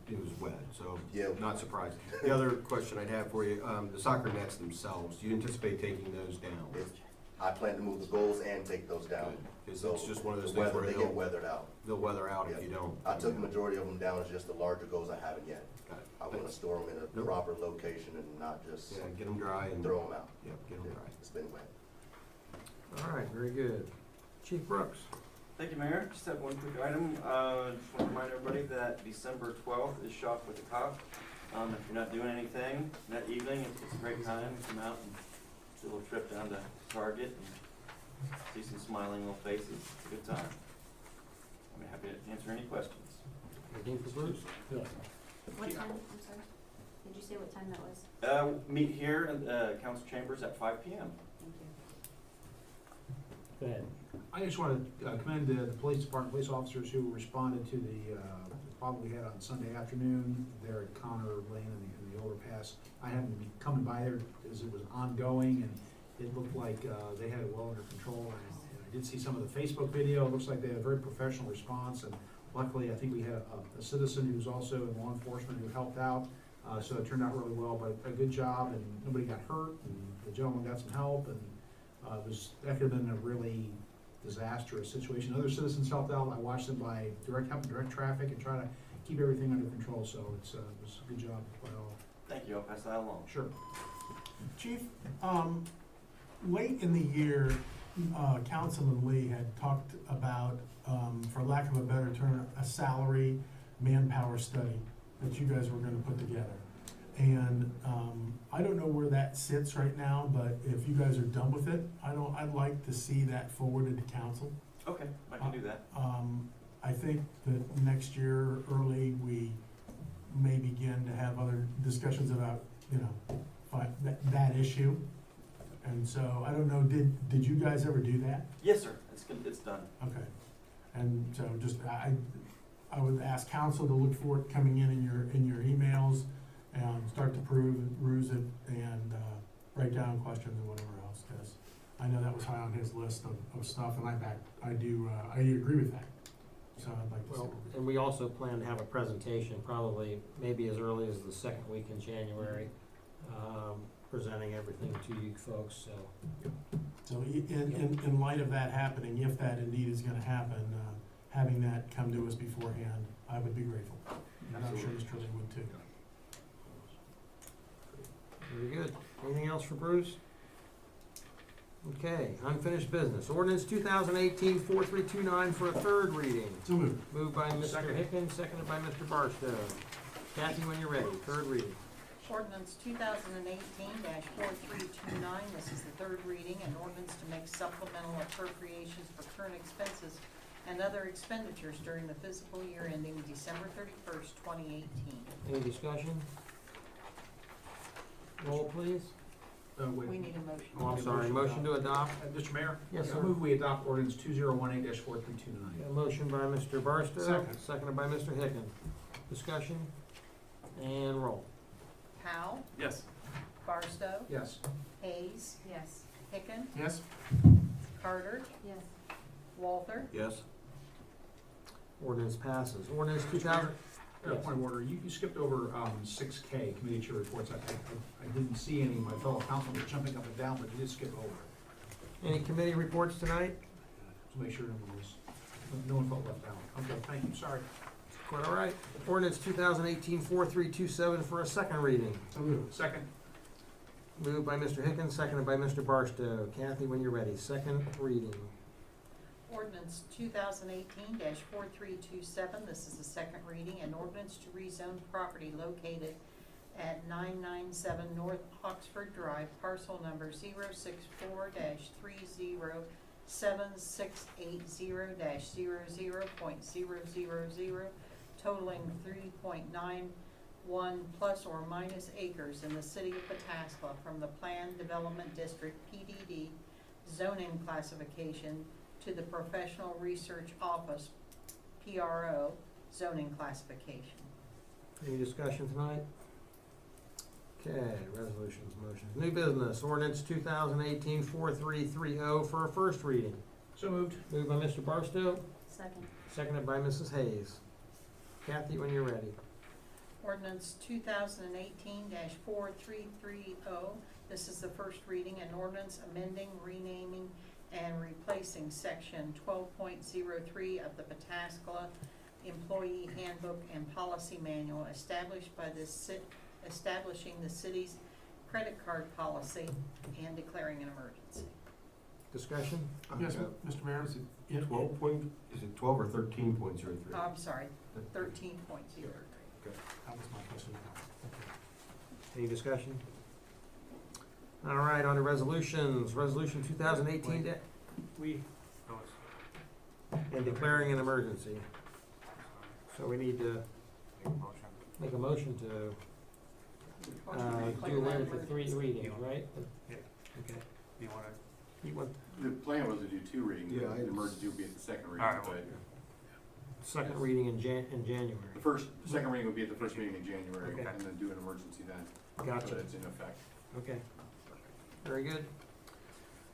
It was wet, so Yeah. not surprising. The other question I'd have for you, the soccer nets themselves, do you anticipate taking those down? I plan to move the goals and take those down. Because So it's just one of those the things weather, where they get weathered out. they'll weather out if Yeah. you don't. I took the majority of them down, it's just the larger goals I haven't yet. Got it. I want to store them in a Nope. proper location and not just Yeah, get them dry and. throw them out. Yep, get them dry. It's been wet. All right, very good. Chief Brooks? Thank you, Mayor. Just have one quick item. Just want to remind everybody that December 12th is Shop with the Cop. If you're not doing anything that evening, it's a great time to come out and do a little trip down to Target and see some smiling little faces. It's a good time. I'm happy to answer any questions. Anything for Bruce? What time, I'm sorry? Did you say what time that was? Meet here in council chambers at 5 p.m. Thank you. Go ahead. I just want to commend the police department, police officers who responded to the problem we had on Sunday afternoon there at Connor Lane in the overpass. I happened to be coming by there as it was ongoing, and it looked like they had it well under control. And I did see some of the Facebook video. It looks like they had a very professional response, and luckily I think we had a citizen who's also in law enforcement who helped out. So it turned out really well, but a good job, and nobody got hurt, and the gentleman got some help, and that could have been a really disastrous situation. Other citizens helped out. I watched them by helping direct traffic and try to keep everything under control, so it was a good job by all. Thank you. I'll pass that along. Sure. Chief, late in the year, Councilman Lee had talked about, for lack of a better term, a salary manpower study that you guys were gonna put together. And, I don't know where that sits right now, but if you guys are done with it, I'd like to see that forwarded to council. Okay, I can do that. I think that next year, early, we may begin to have other discussions about, you know, that issue. And so, I don't know, did you guys ever do that? Yes, sir, it's done. Okay. And so just, I would ask council to look for it coming in your emails, and start to peruse it, and, write down questions and whatever else, because I know that was high on his list of stuff, and I agree with that. So I'd like to see. Well, and we also plan to have a presentation, probably maybe as early as the second week in January, presenting everything to you folks, so. So in light of that happening, if that indeed is gonna happen, having that come to us beforehand, I would be grateful. And I'm sure Mr. Lee would too. Very good. Anything else for Bruce? Okay, unfinished business. Ordinance 2018-4329 for a third reading. So moved. Moved by Mr. Hickens, seconded by Mr. Barstow. Kathy, when you're ready, third reading. Ordinance 2018-4329, this is the third reading, an ordinance to make supplemental appropriations for current expenses and other expenditures during the fiscal year ending December 31st, 2018. Any discussion? Roll, please. We need a motion. Oh, I'm sorry, motion to adopt? Mr. Mayor? Yes, I sir. move we adopt ordinance 2018-4329. A motion by Mr. Barstow, Second. seconded by Mr. Hickens. Discussion? And roll. Powell, Yes. Barstow, Yes. Hayes, Yes. Hicken, Yes? Carter, Yes. Walther, Yes. Ordinance passes. Ordinance 2000, Yes. Point of order, you skipped over 6K, committee chair reports. I didn't see any of my fellow councilmen jumping up and down, but you did skip over it. any committee reports tonight? To make sure no one felt left out. Okay, thank you, sorry. Quite all right. Ordinance 2018-4327 for a second reading. So moved. Second. Moved by Mr. Hickens, seconded by Mr. Barstow. Kathy, when you're ready, second reading. Ordinance 2018-4327, this is the second reading, an ordinance to rezone property located at 997 North Oxford Drive, parcel number 064-3076800.000, totaling 3.91 plus or minus acres in the city of Pataskla from the Planned Development District PDD zoning classification to the Professional Research Office, PRO, zoning classification. Any discussion tonight? Okay, resolutions, motions. New business, ordinance 2018-4330 for a first reading. So moved. Moved by Mr. Barstow, Second. seconded by Mrs. Hayes. Kathy, when you're ready. Ordinance 2018-4330, this is the first reading, an ordinance amending, renaming, and replacing section 12.03 of the Pataskla Employee Handbook and Policy Manual established by establishing the city's credit card policy and declaring an emergency. Discussion? Yes, Mr. Mayor, is it? 12 point, is it 12 or 13.03? Oh, I'm sorry, 13.03. That was my question. Any discussion? All right, on to resolutions. Resolution 2018 and declaring an emergency. So we need to make a motion to do away with the three readings, right? Okay. You wanna? You want The plan was to do two readings, Yeah, the emergency would be at the second reading, Alright, but second reading in January? the second reading would be at the first meeting in January, Okay. and then do an emergency then, so Gotcha. that it's in effect. Okay. Very good.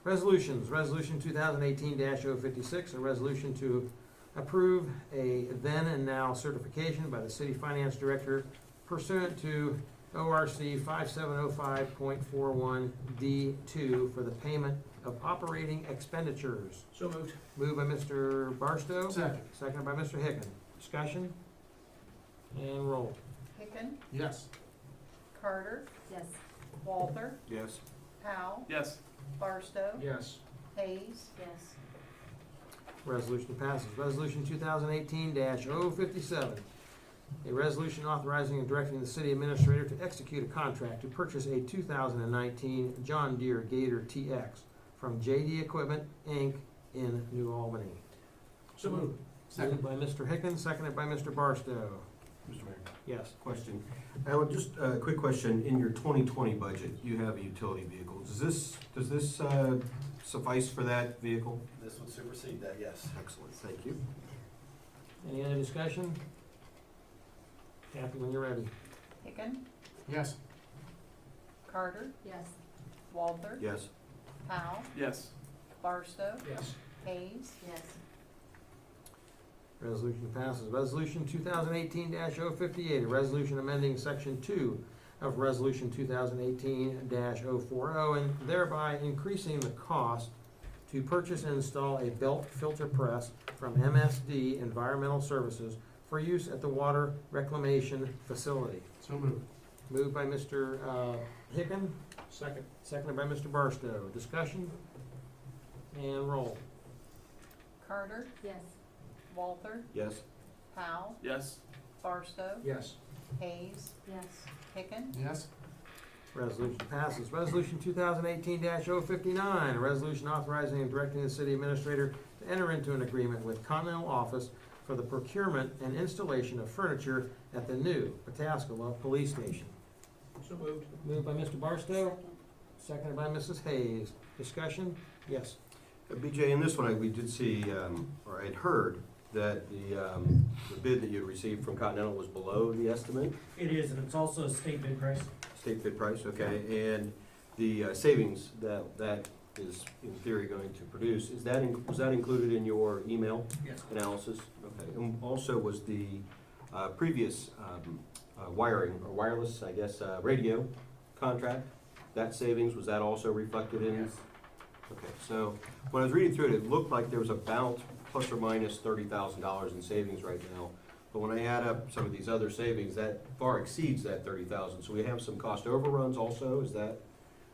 Resolutions. Resolution 2018-056, a resolution to approve a then and now certification by the city finance director pursuant to ORC 5705.41D2 for the payment of operating expenditures. So moved. Moved by Mr. Barstow. Second. Seconded by Mr. Hicken. Discussion? And roll. Hicken, Yes. Carter, Yes. Walther, Yes. Powell, Yes. Barstow, Yes. Hayes, Yes. Resolution passes. Resolution 2018-057, A resolution authorizing and directing the city administrator to execute a contract to purchase a 2019 John Deere Gator TX from JD Equipment, Inc. in New Albany. So moved. Moved by Mr. Hicken, seconded by Mr. Barstow. Mr. Mayor, Yes. question. Just a quick question. In your 2020 budget, you have a utility vehicle. Does this suffice for that vehicle? This would supersede that, yes. Excellent, thank you. Any other discussion? Kathy, when you're ready. Hicken, Yes. Carter, Yes. Walter, Yes. Powell, Yes. Barstow, Yes. Hayes, Yes. Resolution passes. Resolution 2018-058, a resolution amending Section 2 of Resolution 2018-040 and thereby increasing the cost to purchase and install a belt filter press from MSD Environmental Services for use at the water reclamation facility. So moved. Moved by Mr. Hicken, Second. seconded by Mr. Barstow. Discussion? And roll. Carter, Yes. Walter, Yes. Powell, Yes. Barstow, Yes. Hayes, Yes. Hicken, Yes. Resolution passes. Resolution 2018-059, a resolution authorizing and directing the city administrator to enter into an agreement with Continental Office for the procurement and installation of furniture at the new Pataskala Police Station. So moved. Moved by Mr. Barstow, Second. seconded by Mrs. Hayes. Discussion? Yes. BJ, in this one, we did see, or I had heard, that the bid that you had received from Continental was below the estimate, It is, and it's also a state bid price. state bid price, okay? And the savings that is in theory going to produce, was that included in your email Yes. analysis? Okay, and also was the previous wiring, or wireless, I guess, radio contract, that savings, was that also reflected in? Yes. Okay, so when I was reading through it, it looked like there was about plus or minus $30,000 in savings right now. But when I add up some of these other savings, that far exceeds that 30,000. So we have some cost overruns also, is that,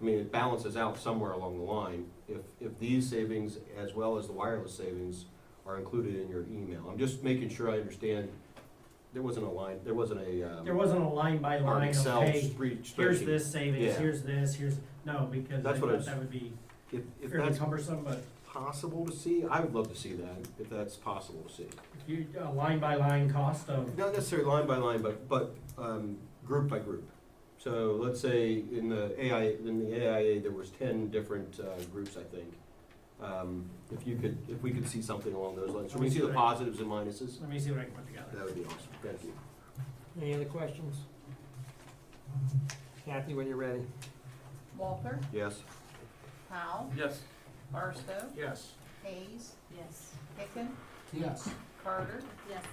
I mean, it balances out somewhere along the line. If these savings, as well as the wireless savings, are included in your email. I'm just making sure I understand, there wasn't a line, there wasn't a, There wasn't a line by or an line of, Excel hey, spreadsheet. here's this savings, Yeah. here's this, no, because I That's what thought it's- that would be If fairly that's cumbersome, but possible to see, I would love to see that, if that's possible to see. if you, a line by line cost of, Not necessarily line by line, but group by group. So let's say in the AIA, there was 10 different groups, I think. If we could see something along those lines, so we see the positives and minuses, let me see what I can put together. that would be awesome, thank you. Any other questions? Kathy, when you're ready. Walter, Yes? Powell, Yes. Barstow, Yes. Hayes, Yes. Hicken, Yes. Carter, Yes.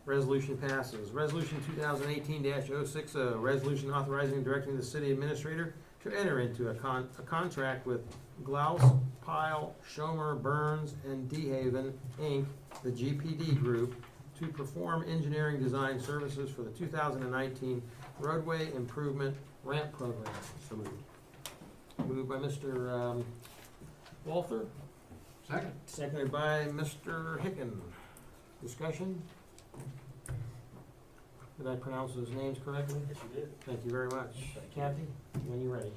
Resolution passes. Resolution 2018-060, resolution authorizing and directing the city administrator to enter into a contract with Glaus, Pyle, Schomer, Burns, and DeHaven, Inc., the GPD Group, to perform engineering design services for the 2019 roadway improvement ramp program. So moved. Moved by Mr. Walther, Second. seconded by Mr. Hicken. Discussion? Did I pronounce those names correctly? Yes, you did. Thank you very much. Kathy, when you're ready.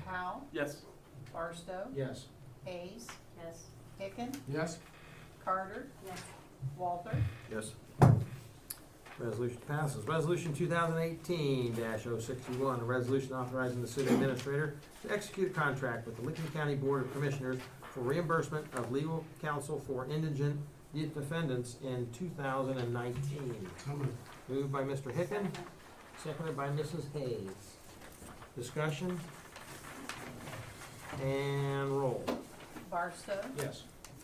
Powell, Yes. Barstow, Yes. Hayes, Yes. Hicken, Yes. Carter, Yes. Walter, Yes? Resolution passes. Resolution 2018-061, a resolution authorizing the city administrator to execute a contract with the Licking County Board of Commissioners for reimbursement of legal counsel for indigent defendants in 2019. So moved. Moved by Mr. Hicken, Second. seconded by Mrs. Hayes. Discussion? And roll. Barstow, Yes.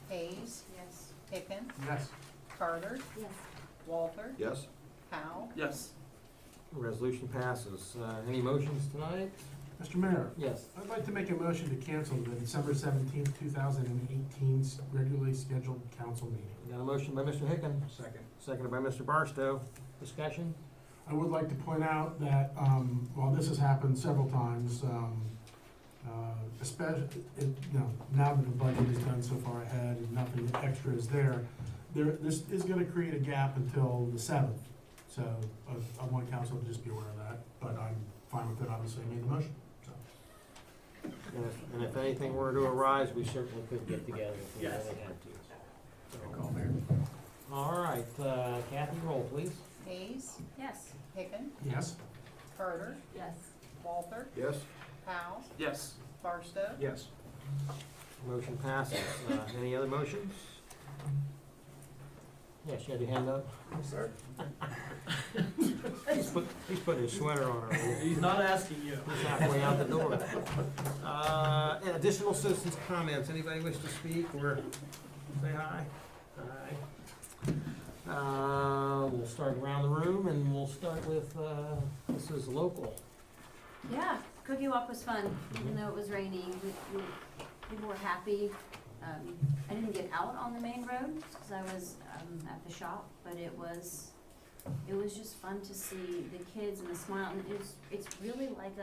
Hayes, Yes. Hicken, Yes. Carter, Yes. Walter, Yes? Powell, Yes. Resolution passes. Any motions tonight? Mr. Mayor, Yes. I'd like to make a motion to cancel the December 17th, 2018 regularly scheduled council meeting. Got a motion by Mr. Hicken, Second. seconded by Mr. Barstow. Discussion? I would like to point out that, while this has happened several times, especially, now that the budget is done so far ahead and nothing extra is there, this is gonna create a gap until the 7th. So I want council to just be aware of that, but I'm fine with it, obviously, I made the motion, so. And if anything were to arise, we certainly could get together if we really had to. All right, Kathy, roll, please. Hayes, Yes. Hicken, Yes? Carter, Yes. Walter, Yes? Powell, Yes. Barstow, Yes. Motion passes. Any other motions? Yes, you had your hand up? Sir? He's putting his sweater on already. He's not asking you. He's halfway out the door. Additional citizens' comments. Anybody wish to speak or say hi? Hi. We'll start around the room and we'll start with, this is local. Yeah, cookie walk was fun, even though it was rainy. People were happy. I didn't get out on the main road because I was at the shop, but it was just fun to see the kids and the smile. And it's really like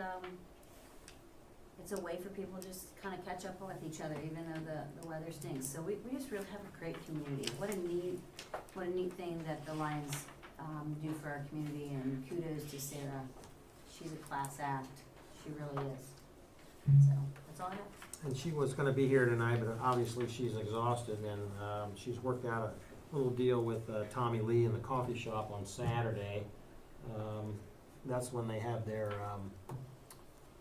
it's a way for people to just kind of catch up with each other, even though the weather stinks. So we just really have a great community. What a neat thing that the Lions do for our community. And kudos to Sarah. She's a class act. She really is. So that's all I have. And she was gonna be here tonight, but obviously she's exhausted and, she's worked out a little deal with, Tommy Lee in the coffee shop on Saturday. That's when they have their,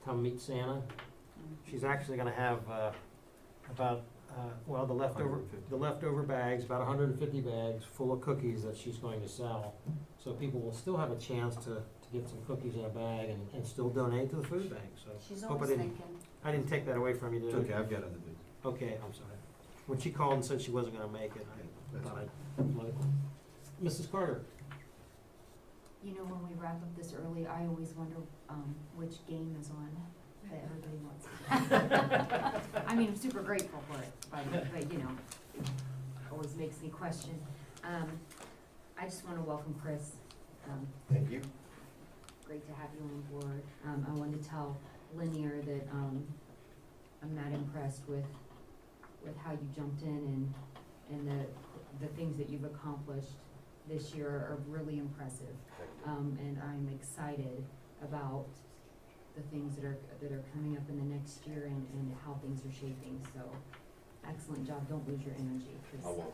come meet Santa. She's actually gonna have, about, the leftover bags, about 150 bags full of cookies that she's going to sell. So people will still have a chance to get some cookies in a bag and still donate to the food bank, so. She's hope always I didn't take that away from you, did It's I? okay, I've got other things. Okay, I'm sorry. When she called and said she wasn't gonna make it, I thought I'd let it. Mrs. Carter? You know, when we wrap up this early, I always wonder, which game is on that everybody wants. I mean, I'm super grateful for it, but you know, it always makes me question. I just wanna welcome Chris. Thank you. Great to have you on board. I wanted to tell Linear that, I'm not impressed with how you jumped in and the things that you've accomplished this year are really impressive. And I'm excited about the things that are coming up in the next year and how things are shaping, so excellent job, don't lose your energy, I won't.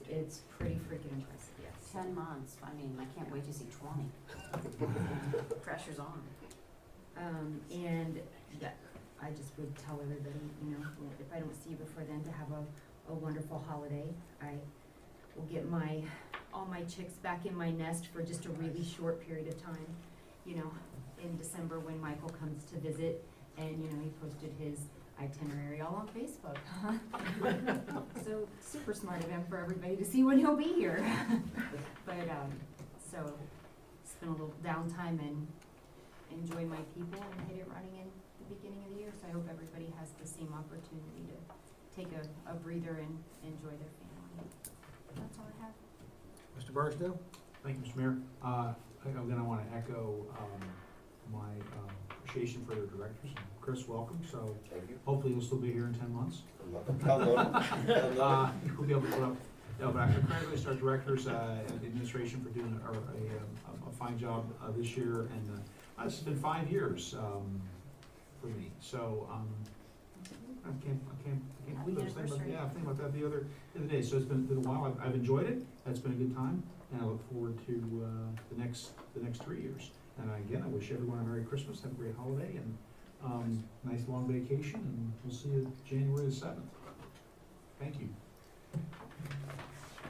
it's pretty freaking impressive, yes. 10 months. I mean, I can't wait to see 20. Pressure's on. And that, I just would tell everybody, you know, if I don't see you before then, to have a wonderful holiday. I will get all my chicks back in my nest for just a really short period of time, you know, in December when Michael comes to visit, and, you know, he posted his itinerary all on Facebook. So super smart of him for everybody to see when he'll be here. But, so spend a little downtime and enjoy my people and hit it running in the beginning of the year. So I hope everybody has the same opportunity to take a breather and enjoy their family. That's all I have. Mr. Barstow? Thank you, Mr. Mayor. Again, I want to echo my appreciation for the directors. Chris, welcome. So Thank you. hopefully you'll still be here in 10 months. Count on it. We'll be able to put up. No, but I congratulate our directors and the administration for doing a fine job this year. And it's been 5 years for me. So I can't believe I was thinking about that the other day. So it's been a while. I've enjoyed it. It's been a good time, and I look forward to the next 3 years. And again, I wish everyone a Merry Christmas, have a great holiday, and nice long vacation, and we'll see you January the 7th. Thank you.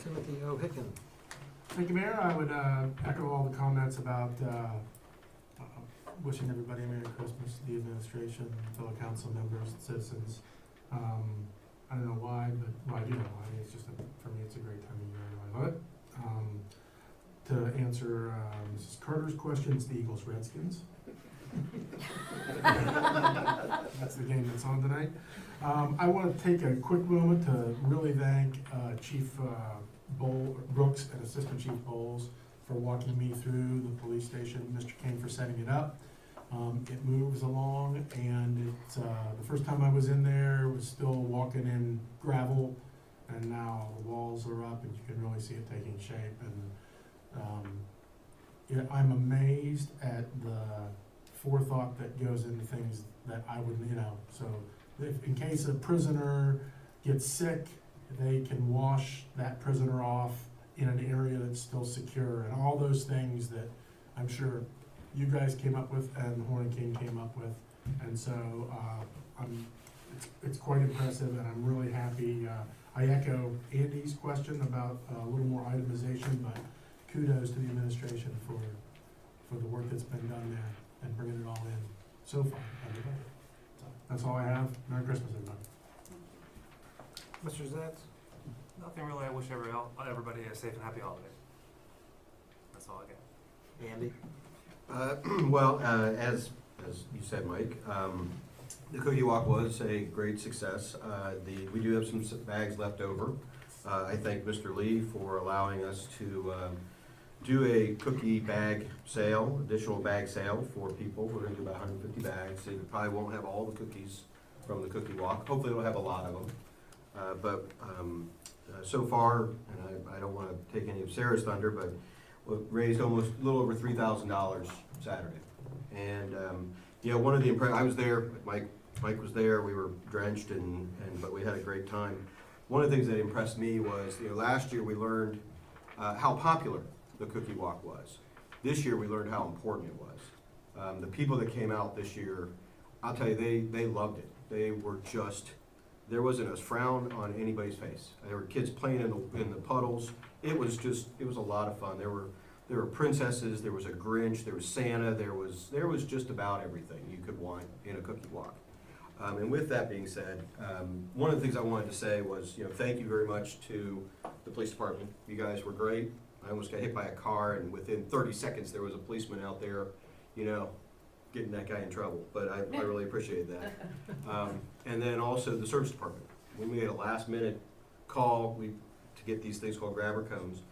Timothy O'Hicken. Thank you, Mayor. I would echo all the comments about wishing everybody a Merry Christmas, the administration, fellow council members, citizens. I don't know why, but I do know why. It's just, for me, it's a great time of year. I love it. To answer Mrs. Carter's question, it's the Eagles-Redskins. That's the game that's on tonight. I want to take a quick moment to really thank Chief Brooks and Assistant Chief Bowles for walking me through the police station, Mr. King for setting it up. It moves along, and it's the first time I was in there, it was still walking in gravel. and now the walls are up and you can really see it taking shape. And I'm amazed at the forethought that goes into things that I would, so if, in case a prisoner gets sick, they can wash that prisoner off in an area that's still secure, and all those things that I'm sure you guys came up with and Horn and King came up with. And so it's quite impressive, and I'm really happy. I echo Andy's question about a little more itemization, but kudos to the administration for the work that's been done there and bringing it all in so far. Everybody. So that's all I have. Merry Christmas, everybody. Mr. Zatz? Nothing really. I wish everybody a safe and happy holiday. That's all I got. Andy? Well, as you said, Mike, the Cookie Walk was a great success. We do have some bags left over. I thank Mr. Lee for allowing us to do a cookie bag sale, additional bag sale for people. We're gonna do about 150 bags. They probably won't have all the cookies from the Cookie Walk. Hopefully we'll have a lot of them. But so far, and I don't wanna take any of Sarah's thunder, but we raised almost a little over $3,000 Saturday. And, one of the I was there, Mike was there, we were drenched but we had a great time. One of the things that impressed me was, last year we learned how popular the Cookie Walk was. This year we learned how important it was. The people that came out this year, I'll tell you, they loved it. They were just, there wasn't a frown on anybody's face. There were kids playing in the puddles. It was a lot of fun. There were princesses, there was a Grinch, there was Santa, there was just about everything you could want in a Cookie Walk. And with that being said, one of the things I wanted to say was, thank you very much to the police department. You guys were great. I almost got hit by a car, and within 30 seconds there was a policeman out there, getting that guy in trouble. But I really appreciated that. And then also the service department. We made a last minute call to get these things called grabber cones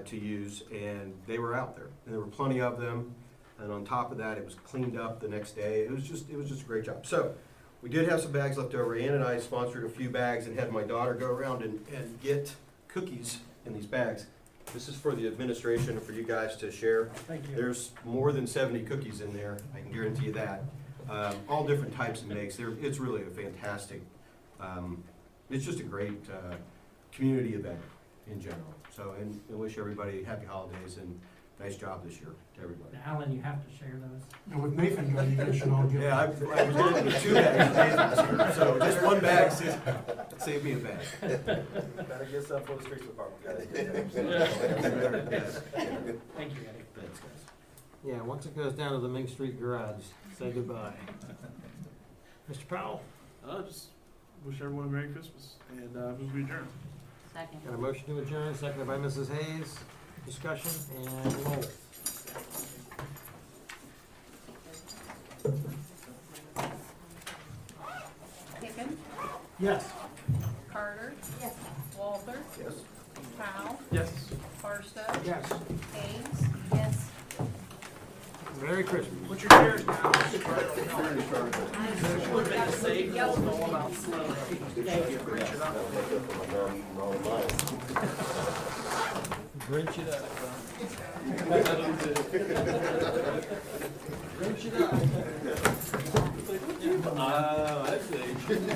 to use, and they were out there. And there were plenty of them. And on top of that, it was cleaned up the next day. It was just a great job. So we did have some bags left over. Ann and I sponsored a few bags and had my daughter go around and get cookies in these bags. This is for the administration and for you guys to share. Thank you. There's more than 70 cookies in there, I can guarantee you that. All different types and makes. It's really a fantastic, it's just a great community event in general. So, and I wish everybody happy holidays and nice job this year to everybody. Alan, you have to share those. And with Nathan going, you guys should all give. Yeah, I was getting 2 bags this year, so just 1 bag saved me a bag. Better get stuff for the streets department, guys. Thank you, Eddie. Thanks, guys. Yeah, once it goes down to the Ming Street garage, say goodbye. Mr. Powell? Just wish everyone a Merry Christmas and move to adjourn. Second. Got a motion to adjourn, seconded by Mrs. Hayes. Discussion and roll. Pickens? Yes. Carter? Yes. Walter? Yes. Powell? Yes. Barstow? Yes. Hayes? Yes. Merry Christmas. What's your shares now? Grinch it up, Grinch it up. I see.